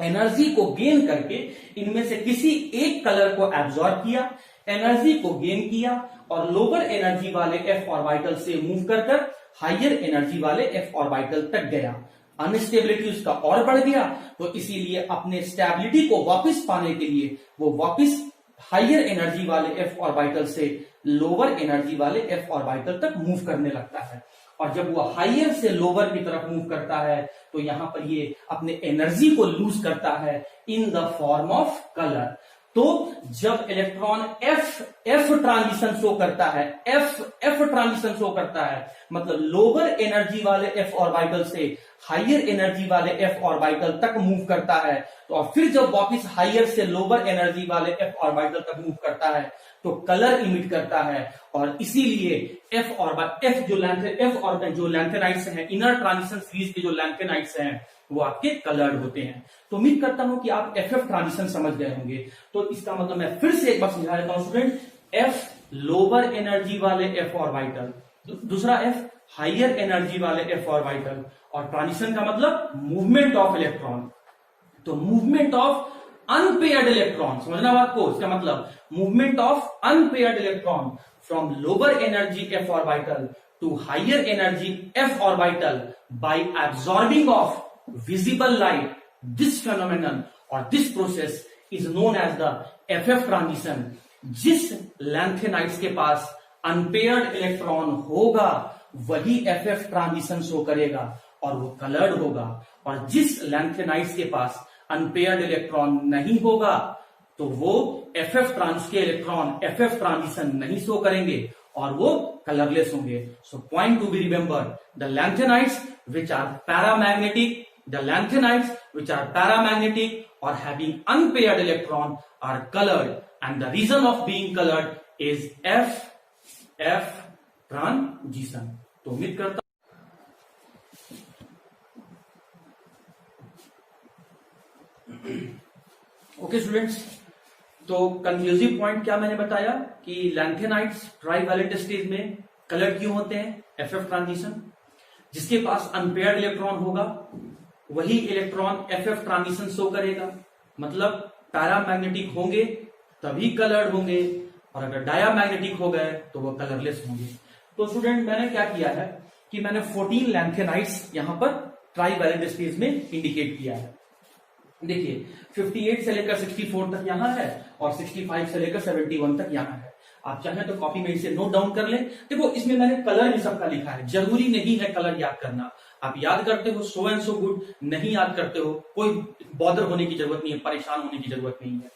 एनर्जी को गेन करके इनमें से किसी एक कलर को एब्जॉर्ब किया, एनर्जी को गेन किया और लोअर एनर्जी वाले एफ ऑर्बिटल से मूव कर हायर एनर्जी वाले एफ ऑर्बिटल तक गया। अनस्टेबिलिटी उसका और बढ़ गया तो इसीलिए अपने स्टेबिलिटी को वापस पाने के लिए वो वापस हायर एनर्जी वाले एफ ऑर्बिटल से लोअर एनर्जी वाले एफ ऑर्बिटल तक मूव करने लगता है। और जब वो हायर से लोअर की तरफ मूव करता है तो यहां पर ये अपने एनर्जी को लूज करता है in the form of colour. तो जब इलेक्ट्रॉन एफ ट्रांजिशन शो करता है, एफ ट्रांजिशन शो करता है मतलब लोअर एनर्जी वाले एफ ऑर्बिटल से हायर एनर्जी वाले एफ ऑर्बिटल तक मूव करता है, तो और फिर जब वापस हायर से लोअर एनर्जी वाले एफ ऑर्बिटल तक मूव करता है तो कलर इमिट करता है। और इसीलिए जो लैंथेनाइट्स हैं, इनर ट्रांजिशन सीरीज के जो लैंथेनाइट्स हैं वो आपके कलर्ड होते हैं। तो उम्मीद करता हूं कि आप एफ ट्रांजिशन समझ गए होंगे। तो इसका मतलब मैं फिर से एक बार समझा देता हूं स्टूडेंट, एफ लोअर एनर्जी वाले एफ ऑर्बिटल, दूसरा एफ हायर एनर्जी वाले एफ ऑर्बिटल, और ट्रांजिशन का मतलब मूवमेंट ऑफ इलेक्ट्रॉन। तो मूवमेंट ऑफ अनपेयर्ड इलेक्ट्रॉन, समझना बात को, इसका मतलब movement of unpaired electron from lower energy F orbital to higher energy F orbital by absorbing of visible light, this phenomenon or this process is known as the FF transition। जिस लैंथेनाइट्स के पास unpaired electron होगा वही FF transition show करेगा और वो coloured होगा, और जिस लैंथेनाइट्स के पास अनपेयर्ड इलेक्ट्रॉन नहीं होगा तो वो FF ट्रांजिशन नहीं शो करेंगे और वो कलरलेस होंगे। So point to be remember, the lanthanides which are paramagnetic, the lanthanides which are paramagnetic or having unpaired electron are colored, and the reason of being colored is F transition। तो उम्मीद करता okay students, तो conclusive point क्या मैंने बताया कि lanthanides trivalent stage में coloured क्यों होते हैं, FF ट्रांजिशन। जिसके पास अनपेयर्ड इलेक्ट्रॉन होगा वही इलेक्ट्रॉन FF ट्रांजिशन शो करेगा, मतलब पैरामैग्नेटिक होंगे तभी कलर्ड होंगे, और अगर डायामैग्नेटिक हो गए तो वो कलरलेस होंगे। तो स्टूडेंट मैंने क्या किया है कि मैंने 14 लैंथेनाइट्स यहां पर ट्राइवैलेंट स्टेज में इंडिकेट किया है। देखिए 58 से लेकर 64 तक यहां है और 65 से लेकर 71 तक यहां है। आप चाहें तो कॉपी में इसे नोट डाउन कर लें। देखो इसमें मैंने कलर भी सबका लिखा है, जरूरी नहीं है कलर याद करना। आप याद करते हो सो एंड सो गुड, नहीं याद करते हो कोई बॉदर होने की जरूरत नहीं है, परेशान होने की जरूरत नहीं है।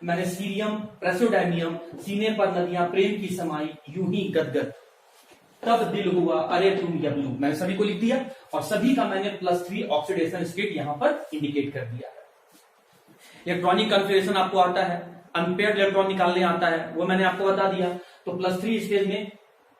मैंने सीरियम, प्रेसोडायमियम, सीने पर नदियां प्रेम की समाई, यूं ही गदगद, तब दिल हुआ अरे तुम यबलू, मैंने सभी को लिख दिया और सभी का मैंने +3 ऑक्सीडेशन स्टेट यहां पर इंडिकेट कर दिया है। इलेक्ट्रॉनिक कन्फिगरेशन आपको आता है, अनपेयर्ड इलेक्ट्रॉन निकालने आता है, वो मैंने आपको बता दिया। तो +3 स्टेज में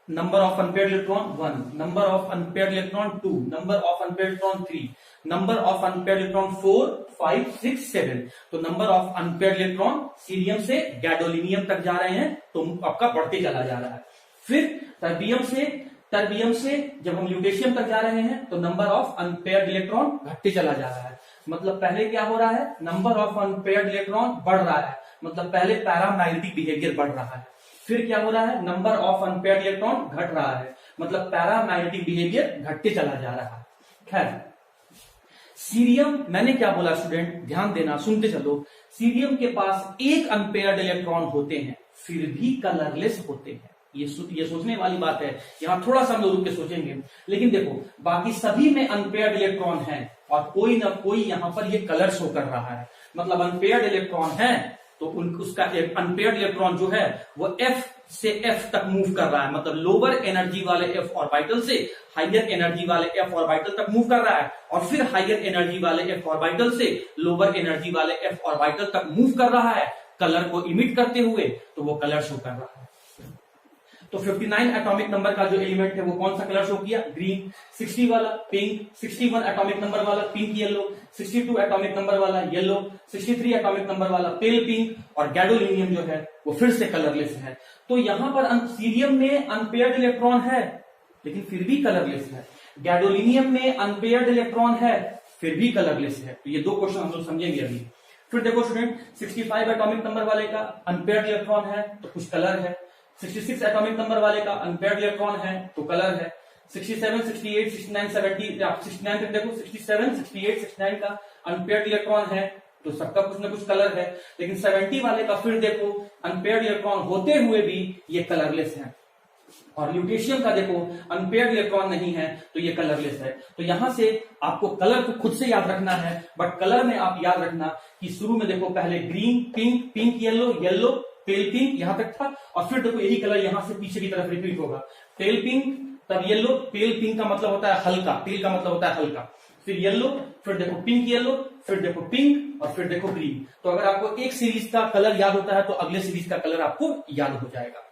number of unpaired electron 1, number of unpaired electron 2, number of unpaired electron 3, number of unpaired electron 4, 5, 6, 7। तो number of unpaired electron cerium से गैडोलिनियम तक जा रहे हैं तो आपका बढ़ते चला जा रहा है। फिर टर्बियम से जब हम ल्यूटेशियम तक जा रहे हैं तो नंबर ऑफ अनपेयर्ड इलेक्ट्रॉन घटते चला जा रहा है। मतलब पहले क्या हो रहा है, नंबर ऑफ अनपेयर्ड इलेक्ट्रॉन बढ़ रहा है, मतलब पहले पैरामैग्नेटिक बिहेवियर बढ़ रहा है। फिर क्या हो रहा है, नंबर ऑफ अनपेयर्ड इलेक्ट्रॉन घट रहा है, मतलब पैरामैग्नेटिक बिहेवियर घटते चला जा रहा है। खैर, सीरियम, मैंने क्या बोला स्टूडेंट, ध्यान देना, सुनते चलो। सीरियम के पास एक अनपेयर्ड इलेक्ट्रॉन होते हैं, फिर भी कलरलेस होते हैं। ये सोचने वाली बात है, यहां थोड़ा सा हम लोग रुक के सोचेंगे। लेकिन देखो, बाकी सभी में अनपेयर्ड इलेक्ट्रॉन है और कोई ना कोई यहां पर ये कलर शो कर रहा है। मतलब अनपेयर्ड इलेक्ट्रॉन है तो उसका अनपेयर्ड इलेक्ट्रॉन जो है वो F से F तक मूव कर रहा है, मतलब लोअर एनर्जी वाले F ऑर्बिटल से हाइयर एनर्जी वाले F ऑर्बिटल तक मूव कर रहा है, और फिर हाइयर एनर्जी वाले F ऑर्बिटल से लोअर एनर्जी वाले F ऑर्बिटल तक मूव कर रहा है कलर को इमिट करते हुए, तो वो कलर शो कर रहा है। तो 59 एटॉमिक नंबर का जो एलिमेंट है वो कौन सा कलर शो किया, ग्रीन। 60 वाला पिंक, 61 एटॉमिक नंबर वाला पिंक येलो, 62 एटॉमिक नंबर वाला येलो, 63 एटॉमिक नंबर वाला पेल पिंक, और गैडोलिनियम जो है वो फिर से कलरलेस है। तो यहां पर सीरियम में अनपेयर्ड इलेक्ट्रॉन है लेकिन फिर भी कलरलेस है, गैडोलिनियम में अनपेयर्ड इलेक्ट्रॉन है फिर भी कलरलेस है। तो ये दो क्वेश्चन हम लोग समझेंगे अभी। फिर देखो स्टूडेंट, 65 एटॉमिक नंबर वाले का अनपेयर्ड इलेक्ट्रॉन है तो कुछ कलर है, 66 एटॉमिक नंबर वाले का अनपेयर्ड इलेक्ट्रॉन है तो कलर है, 67, 68, 69, 70, 69 तक देखो, 67, 68, 69 का अनपेयर्ड इलेक्ट्रॉन है तो सबका कुछ ना कुछ कलर है। लेकिन 70 वाले का फिर देखो, अनपेयर्ड इलेक्ट्रॉन होते हुए भी ये कलरलेस है, और ल्यूटेशियम का देखो अनपेयर्ड इलेक्ट्रॉन नहीं है तो ये कलरलेस है। तो यहां से आपको कलर को खुद से याद रखना है, बट कलर में आप याद रखना कि शुरू में देखो पहले green, pink, pink yellow, yellow पेल पिंक यहां तक था, और फिर देखो यही कलर यहां से पीछे की तरफ रिपीट होगा, पेल पिंक, तब येलो, पेल पिंक का मतलब होता है हल्का, पेल का मतलब होता है हल्का, फिर येलो, फिर देखो पिंक येलो, फिर देखो पिंक, और फिर देखो ग्रीन। तो अगर आपको एक सीरीज का कलर याद होता है तो अगले सीरीज का कलर आपको याद हो जाएगा।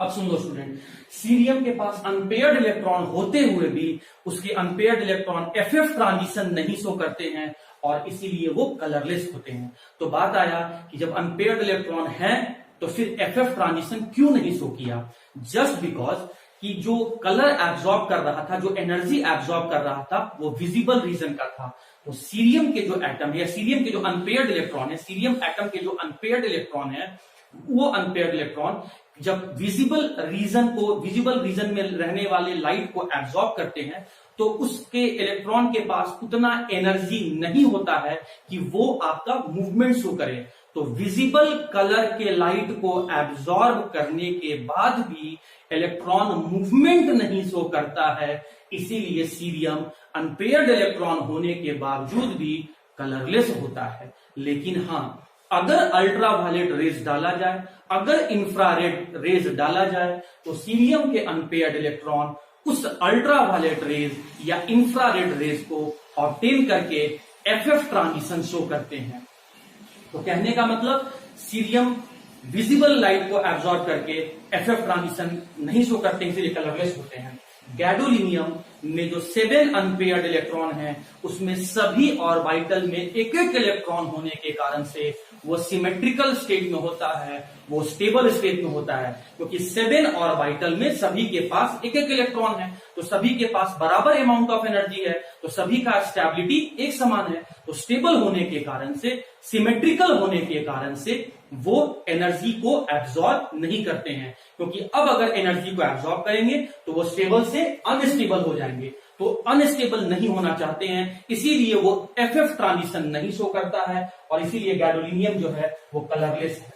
अब सुन लो स्टूडेंट, सीरियम के पास अनपेयर्ड इलेक्ट्रॉन होते हुए भी उसके अनपेयर्ड इलेक्ट्रॉन FF ट्रांजिशन नहीं शो करते हैं और इसीलिए वो कलरलेस होते हैं। तो बात आया कि जब अनपेयर्ड इलेक्ट्रॉन है तो फिर FF ट्रांजिशन क्यों नहीं शो किया, जस्ट बिकॉज कि जो कलर एब्जॉर्ब कर रहा था, जो एनर्जी एब्जॉर्ब कर रहा था वो विजिबल रीजन का था। तो सीरियम के जो एटम है, सीरियम के जो अनपेयर्ड इलेक्ट्रॉन है, सीरियम एटम के जो अनपेयर्ड इलेक्ट्रॉन है, वो अनपेयर्ड इलेक्ट्रॉन जब विजिबल रीजन में रहने वाले लाइट को एब्जॉर्ब करते हैं तो उसके इलेक्ट्रॉन के पास उतना एनर्जी नहीं होता है कि वो आपका मूवमेंट शो करे। तो विजिबल कलर के लाइट को एब्जॉर्ब करने के बाद भी इलेक्ट्रॉन मूवमेंट नहीं शो करता है, इसीलिए सीरियम अनपेयर्ड इलेक्ट्रॉन होने के बावजूद भी कलरलेस होता है। लेकिन हाँ, अगर अल्ट्रावायलेट रेज डाला जाए, अगर इंफ्रारेड रेज डाला जाए तो सीरियम के अनपेयर्ड इलेक्ट्रॉन उस अल्ट्रावायलेट रेज या इंफ्रारेड रेज को ऑब्टेन करके FF ट्रांजिशन शो करते हैं। तो कहने का मतलब सीरियम विजिबल लाइट को एब्जॉर्ब करके FF ट्रांजिशन नहीं शो करते, इसलिए कलरलेस होते हैं। गैडोलिनियम में जो 7 अनपेयर्ड इलेक्ट्रॉन है उसमें सभी ऑर्बिटल में एक एक इलेक्ट्रॉन होने के कारण से वो सिमेट्रिकल स्टेट में होता है, वो स्टेबल स्टेट में होता है, क्योंकि 7 ऑर्बिटल में सभी के पास एक एक इलेक्ट्रॉन है, तो सभी के पास बराबर अमाउंट ऑफ एनर्जी है, तो सभी का स्टेबिलिटी एक समान है। तो स्टेबल होने के कारण से, सिमेट्रिकल होने के कारण से वो एनर्जी को एब्जॉर्ब नहीं करते हैं, क्योंकि अब अगर एनर्जी को एब्जॉर्ब करेंगे तो वो स्टेबल से अनस्टेबल हो जाएंगे, तो अनस्टेबल नहीं होना चाहते हैं, इसीलिए वो FF ट्रांजिशन नहीं शो करता है और इसीलिए गैडोलिनियम जो है वो कलरलेस है।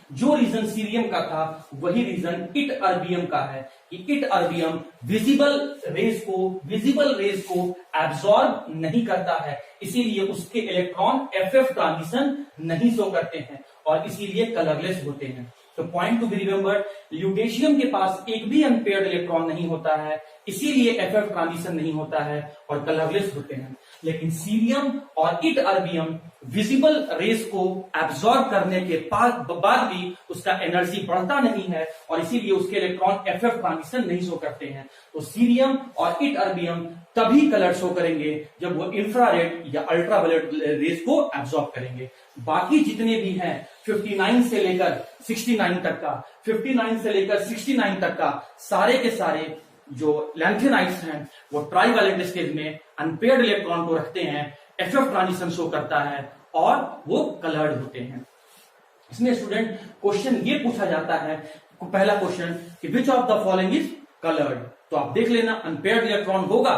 जो रीजन सीरियम का था वही रीजन इट अर्बियम का है कि इट अर्बियम विजिबल रेज को एब्जॉर्ब नहीं करता है, इसीलिए उसके इलेक्ट्रॉन FF ट्रांजिशन नहीं शो करते हैं और इसीलिए कलरलेस होते हैं। तो point to be remembered, lutetium के पास एक भी अनपेयर्ड इलेक्ट्रॉन नहीं होता है, इसीलिए FF ट्रांजिशन नहीं होता है और कलरलेस होते हैं। लेकिन सीरियम और इट अर्बियम विजिबल रेस को एब्जॉर्ब करने के बाद भी उसका एनर्जी बढ़ता नहीं है और इसीलिए उसके इलेक्ट्रॉन FF ट्रांजिशन नहीं शो करते हैं। तो सीरियम और इट अर्बियम तभी कलर शो करेंगे जब वो इंफ्रारेड या अल्ट्रावायलेट रेज को एब्जॉर्ब करेंगे। बाकी जितने भी हैं 59 से लेकर 69 तक का, 59 से लेकर 69 तक का सारे के सारे जो लैंथेनाइड्स हैं वो ट्राईवायलेट स्टेज में अनपेयर्ड इलेक्ट्रॉन को रखते हैं, एफएफ ट्रांजिशन शो करता है और वो कलर्ड होते हैं। इसमें स्टूडेंट क्वेश्चन ये पूछा जाता है, पहला क्वेश्चन कि which of the following is coloured. तो आप देख लेना, अनपेयर्ड इलेक्ट्रॉन होगा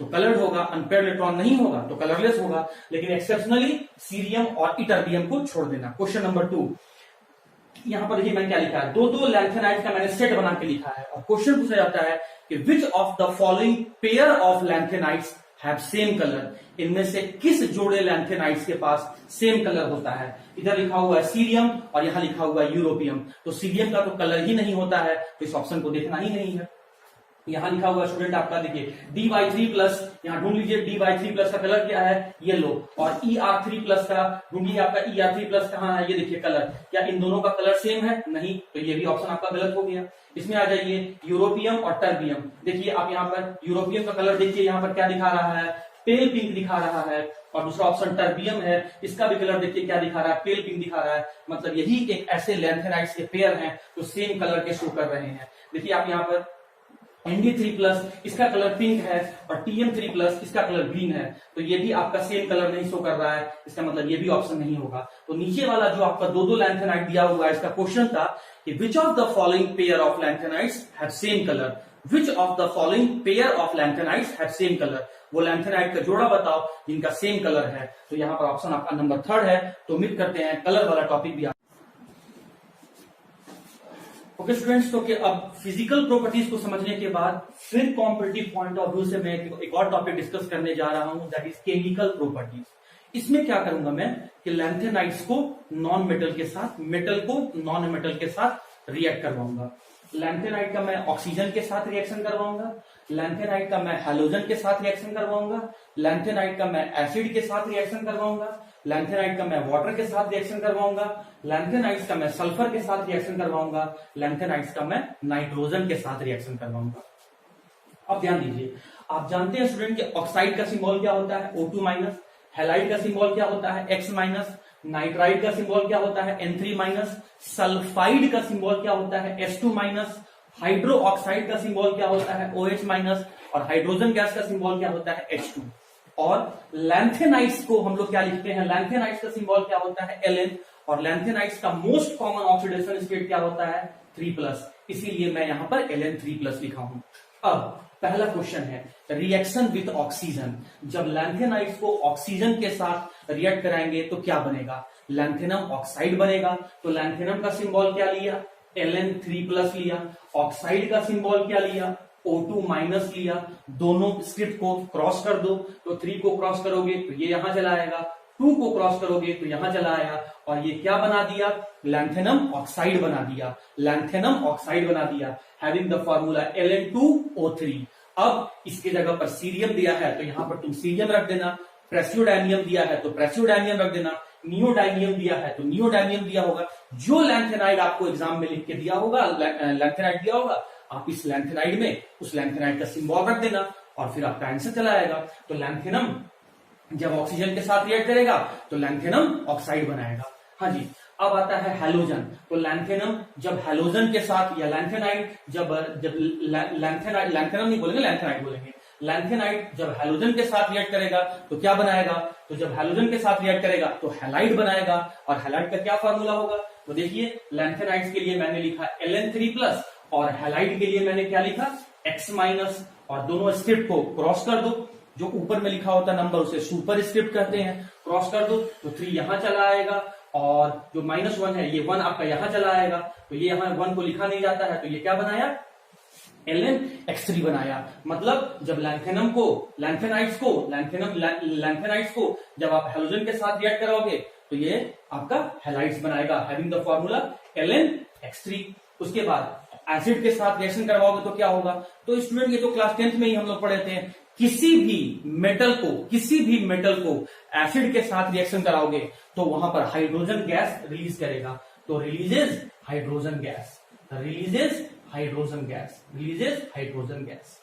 तो कलर्ड होगा, अनपेयर्ड इलेक्ट्रॉन नहीं होगा तो कलरलेस होगा, लेकिन एक्सेप्शनली सीरियम और इटर्बियम को छोड़ देना। क्वेश्चन नंबर 2, यहां पर देखिए मैंने क्या लिखा है, दो लैंथेनाइड का मैंने सेट बना के लिखा है और क्वेश्चन पूछा जाता है कि which of the following pair of lanthanides have same colour. इनमें से किस जोड़े लैंथेनाइड्स के पास सेम कलर होता है। इधर लिखा हुआ है सीरियम और यहां लिखा हुआ है यूरोपियम, तो सीरियम का तो कलर ही नहीं होता है, तो इस ऑप्शन को देखना ही नहीं है। यहां लिखा हुआ स्टूडेंट आपका देखिए dy3+, यहां ढूंढ लीजिए dy3+ का कलर क्या है, येलो, और Er3+ का ढूंढ लीजिए, आपका Er3+ कहां है, ये देखिए कलर, क्या इन दोनों का कलर सेम है, नहीं, तो ये भी ऑप्शन आपका गलत हो गया। इसमें आ जाइए यूरोपियम और टर्बियम, देखिए आप यहाँ पर यूरोपियम का कलर देखिए, यहाँ पर क्या दिखा रहा है, पेल पिंक दिखा रहा है, और दूसरा ऑप्शन टर्बियम है, इसका भी कलर देखिए क्या दिखा रहा है, पेल पिंक दिखा रहा है। मतलब यही एक ऐसे लैंथेनाइड्स के पेयर हैं जो सेम कलर के शो कर रहे हैं। देखिए आप यहाँ पर Nd3+, इसका कलर पिंक है और Tm3+, इसका कलर ग्रीन है, तो ये भी आपका सेम कलर नहीं शो कर रहा है, इसका मतलब ये भी ऑप्शन नहीं होगा। तो नीचे वाला जो आपका दो लैंथेनाइड दिया हुआ है, इसका क्वेश्चन था कि which of the following pair of lanthanides have same colour, which of the following pair of lanthanides have same colour, वो लैंथेनाइड का जोड़ा बताओ जिनका सेम कलर है। तो यहाँ पर ऑप्शन आपका नंबर 3 है। तो उम्मीद करते हैं कलर वाला टॉपिक भी ओके स्टूडेंट्स। तो अब फिजिकल प्रॉपर्टीज को समझने के बाद फिर कॉम्पिटिटिव पॉइंट ऑफ व्यू से मैं एक और टॉपिक डिस्कस करने जा रहा हूं, दैट इज केमिकल प्रॉपर्टीज। इसमें क्या करूंगा मैं कि लैंथेनाइड्स को नॉन मेटल के साथ, मेटल को नॉन मेटल के साथ रिएक्ट करवाऊंगा। लैंथेनाइड का मैं ऑक्सीजन के साथ रिएक्शन करवाऊंगा, लैंथेनाइड का मैं हैलोजन के साथ रिएक्शन करवाऊंगा, लैंथेनाइड का मैं एसिड के साथ रिएक्शन करवाऊंगा, लैंथेनाइड का मैं वाटर के साथ रिएक्शन करवाऊंगा, लैंथेनाइड्स का मैं सल्फर के साथ रिएक्शन करवाऊंगा, लैंथेनाइड्स का मैं नाइट्रोजन के साथ रिएक्शन करवाऊंगा। अब ध्यान दीजिए, आप जानते हैं स्टूडेंट कि ऑक्साइड का सिंबल क्या होता है, O2-, हैलाइड का सिंबल क्या होता है, X-, नाइट्राइड का सिंबल क्या होता है, N3-, सल्फाइड का सिंबल क्या होता है, S2-, हाइड्रो ऑक्साइड का सिंबल क्या होता है, OH-, और हाइड्रोजन गैस का सिंबल क्या होता है, H2। और लैंथेनाइड्स को हम लोग क्या लिखते हैं, लैंथेनाइड्स का सिंबल क्या होता है, Ln, और लैंथेनाइड्स का मोस्ट कॉमन ऑक्सीडेशन स्टेट क्या होता है, 3+, इसीलिए मैं यहां पर Ln3+ लिखा हूं। अब पहला क्वेश्चन है रिएक्शन विथ ऑक्सीजन। जब लैंथेनाइड्स को ऑक्सीजन के साथ रिएक्ट कराएंगे तो क्या बनेगा, लैंथेनम ऑक्साइड बनेगा। तो लैंथेनम का सिंबल क्या लिया, Ln3+ लिया, ऑक्साइड का सिंबल क्या लिया, O2- लिया, दोनों स्क्रिप्ट को क्रॉस कर दो, तो 3 को क्रॉस करोगे तो ये यहां चला आएगा, 2 को क्रॉस करोगे तो यहां चला आएगा, और ये क्या बना दिया, लैंथेनम ऑक्साइड बना दिया, लैंथेनम ऑक्साइड बना दिया, हैविंग द फार्मूला Ln2O3। अब इसके जगह पर सीरियम दिया है तो यहां पर तुम सीरियम रख देना, प्रेसियोडाइनियम दिया है तो प्रेसियोडाइनियम रख देना, नियोडाइनियम दिया है तो नियोडाइनियम दिया होगा। जो लैंथेनाइड आपको एग्जाम में लिख के दिया होगा, लैंथेनाइड दिया होगा, आप इस लैंथेनाइड में उस लैंथेनाइड का सिंबल रख देना और फिर आपका आंसर चला आएगा। तो लैंथेनम जब ऑक्सीजन के साथ रिएक्ट करेगा तो लैंथेनम ऑक्साइड बनाएगा। हाँ जी, अब आता है हैलोजन। तो लैंथेनम जब हैलोजन के साथ, या लैंथेनाइड जब लैंथेनाइड, लैंथेनम नहीं बोलेंगे, लैंथेनाइड बोलेंगे, लैंथेनाइड जब हैलोजन के साथ रिएक्ट करेगा तो क्या बनाएगा, तो जब हैलोजन के साथ रिएक्ट करेगा तो हैलाइड बनाएगा। और हैलाइड का क्या फॉर्मूला होगा, तो देखिए लैंथेनाइड्स के लिए मैंने लिखा Ln3+, और हैलाइड के लिए मैंने क्या लिखा, X-, और दोनों स्क्रिप्ट को क्रॉस कर दो, जो ऊपर में लिखा होता नंबर उसे सुपर स्क्रिप्ट कहते हैं, क्रॉस कर दो तो 3 यहां चला आएगा, और जो -1 है ये 1 आपका यहां चला आएगा, तो ये यहां 1 को लिखा नहीं जाता है, तो ये क्या बनाया, Ln(x3) बनाया। मतलब जब लैंथेनाइड्स को जब आप हैलोजन के साथ रिएक्ट कराओगे तो ये आपका हैलाइड्स बनाएगा, हैविंग द फॉर्मूला Ln(x3). उसके बाद एसिड के साथ रिएक्शन करवाओगे तो क्या होगा, तो स्टूडेंट ये तो क्लास 10th में ही हम लोग पढ़े थे, किसी भी मेटल को एसिड के साथ रिएक्शन कराओगे तो वहां पर हाइड्रोजन गैस रिलीज करेगा, तो रिलीजेज हाइड्रोजन गैस।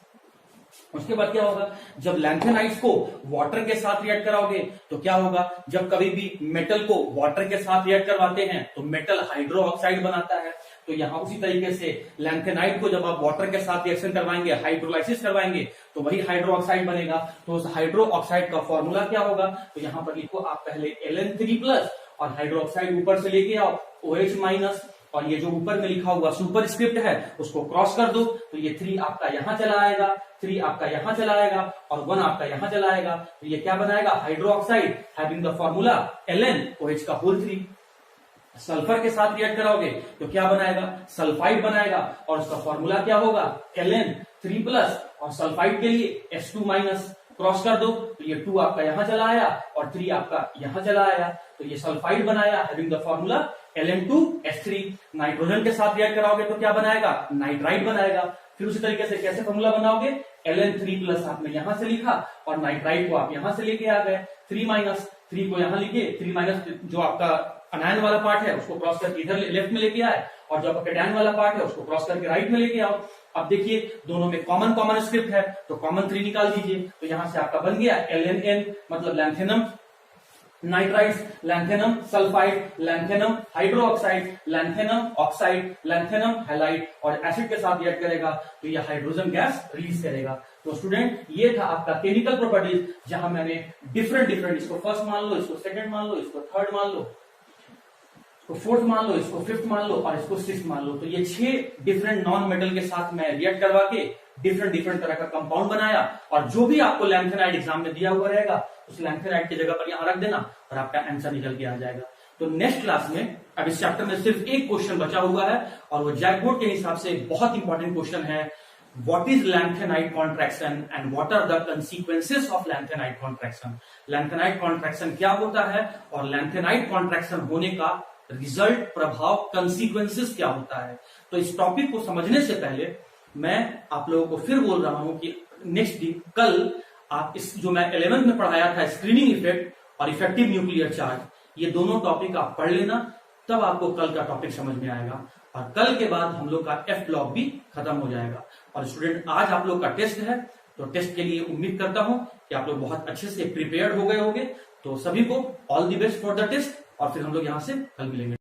उसके बाद क्या होगा, जब लैंथेनाइड्स को वाटर के साथ रिएक्ट कराओगे तो क्या होगा, जब कभी भी मेटल को वाटर के साथ रिएक्ट करवाते हैं तो मेटल हाइड्रो ऑक्साइड बनाता है। तो यहां उसी तरीके से लैंथेनाइड को जब आप वाटर के साथ रिएक्शन करवाएंगे, हाइड्रोलाइसिस करवाएंगे, तो वही हाइड्रो ऑक्साइड बनेगा। तो उस हाइड्रो ऑक्साइड का फॉर्मूला क्या होगा, तो यहां पर लिखो आप पहले Ln3+ और हाइड्रो ऑक्साइड ऊपर से लेके आओ OH-, और ये जो ऊपर में लिखा हुआ सुपर स्क्रिप्ट है उसको क्रॉस कर दो, तो ये 3 आपका यहां चला आएगा, 3 आपका यहां चला आएगा और 1 आपका यहां चला आएगा। तो ये क्या बनाएगा, hydro oxide having the formula LnOH3। Sulphur के साथ रिएक्ट कराओगे तो क्या बनाएगा, सल्फाइड बनाएगा और उसका फॉर्मूला क्या होगा, Ln3+ और सल्फाइड के लिए H2-, क्रॉस कर दो तो ये 2 आपका यहां चला आया और 3 आपका यहां चला आया। तो ये सल्फाइड बनाया having the formula Ln2H3। Nitrogen के साथ रिएक्ट कराओगे तो क्या बनाएगा, नाइट्राइड बनाएगा। फिर उसी तरीके से कैसे फॉर्मूला बनाओगे, Ln3+ आपने यहां से लिखा और नाइट्राइड को आप यहां से लेके आ गए, 3 को यहां लिखे, 3- जो आपका अनायन वाला पार्ट है उसको क्रॉस करके इधर लेफ्ट में लेके आए और जो आपका कैटायन वाला पार्ट है उसको क्रॉस करके राइट में लेके आओ। अब देखिए दोनों में कॉमन स्क्रिप्ट है तो कॉमन 3 निकाल दीजिए, तो यहां से आपका बन गया LnN मतलब lanthanum nitrides, lanthanum sulphide, lanthanum hydro oxide, lanthanum oxide, lanthanum halide और एसिड के साथ रिएक्ट करेगा तो ये हाइड्रोजन गैस रिलीज करेगा। तो स्टूडेंट ये था आपका केमिकल प्रॉपर्टीज, जहां मैंने डिफरेंट इसको फर्स्ट मान लो, इसको सेकंड मान लो, इसको थर्ड मान लो, इसको फोर्थ मान लो, इसको फिफ्थ मान लो और इसको सिक्स्थ मान लो। तो ये 6 डिफरेंट नॉन मेटल के साथ मैं रिएक्ट करवा के डिफरेंट तरह का कंपाउंड बनाया और जो भी आपको लैंथेनाइड एग्जाम में दिया हुआ रहेगा उस लैंथेनाइड की जगह पर यहां रख देना और आपका आंसर निकल के आ जाएगा। तो नेक्स्ट क्लास में अब इस चैप्टर में सिर्फ एक क्वेश्चन बचा हुआ है और वो जैक बोर्ड के हिसाब से बहुत इंपॉर्टेंट क्वेश्चन है, what is lanthanide contraction and what are the consequences of lanthanide contraction. Lanthanide contraction क्या होता है और लैंथेनाइड कॉन्ट्रैक्शन होने का रिजल्ट, प्रभाव, कंसीक्वेंसेस क्या होता है। तो इस टॉपिक को समझने से पहले मैं आप लोगों को फिर बोल रहा हूं कि नेक्स्ट दिन कल आप इस जो मैं 11th में पढ़ाया था स्क्रीनिंग इफेक्ट और इफेक्टिव न्यूक्लियर चार्ज, ये दोनों टॉपिक आप पढ़ लेना, तब आपको कल का टॉपिक समझ में आएगा और कल के बाद हम लोग का F ब्लॉक भी खत्म हो जाएगा। और स्टूडेंट आज आप लोग का टेस्ट है, तो टेस्ट के लिए उम्मीद करता हूं कि आप लोग बहुत अच्छे से प्रिपेयर्ड हो गए होंगे। तो सभी को all the best for the test और फिर हम लोग यहां से कल मिलेंगे।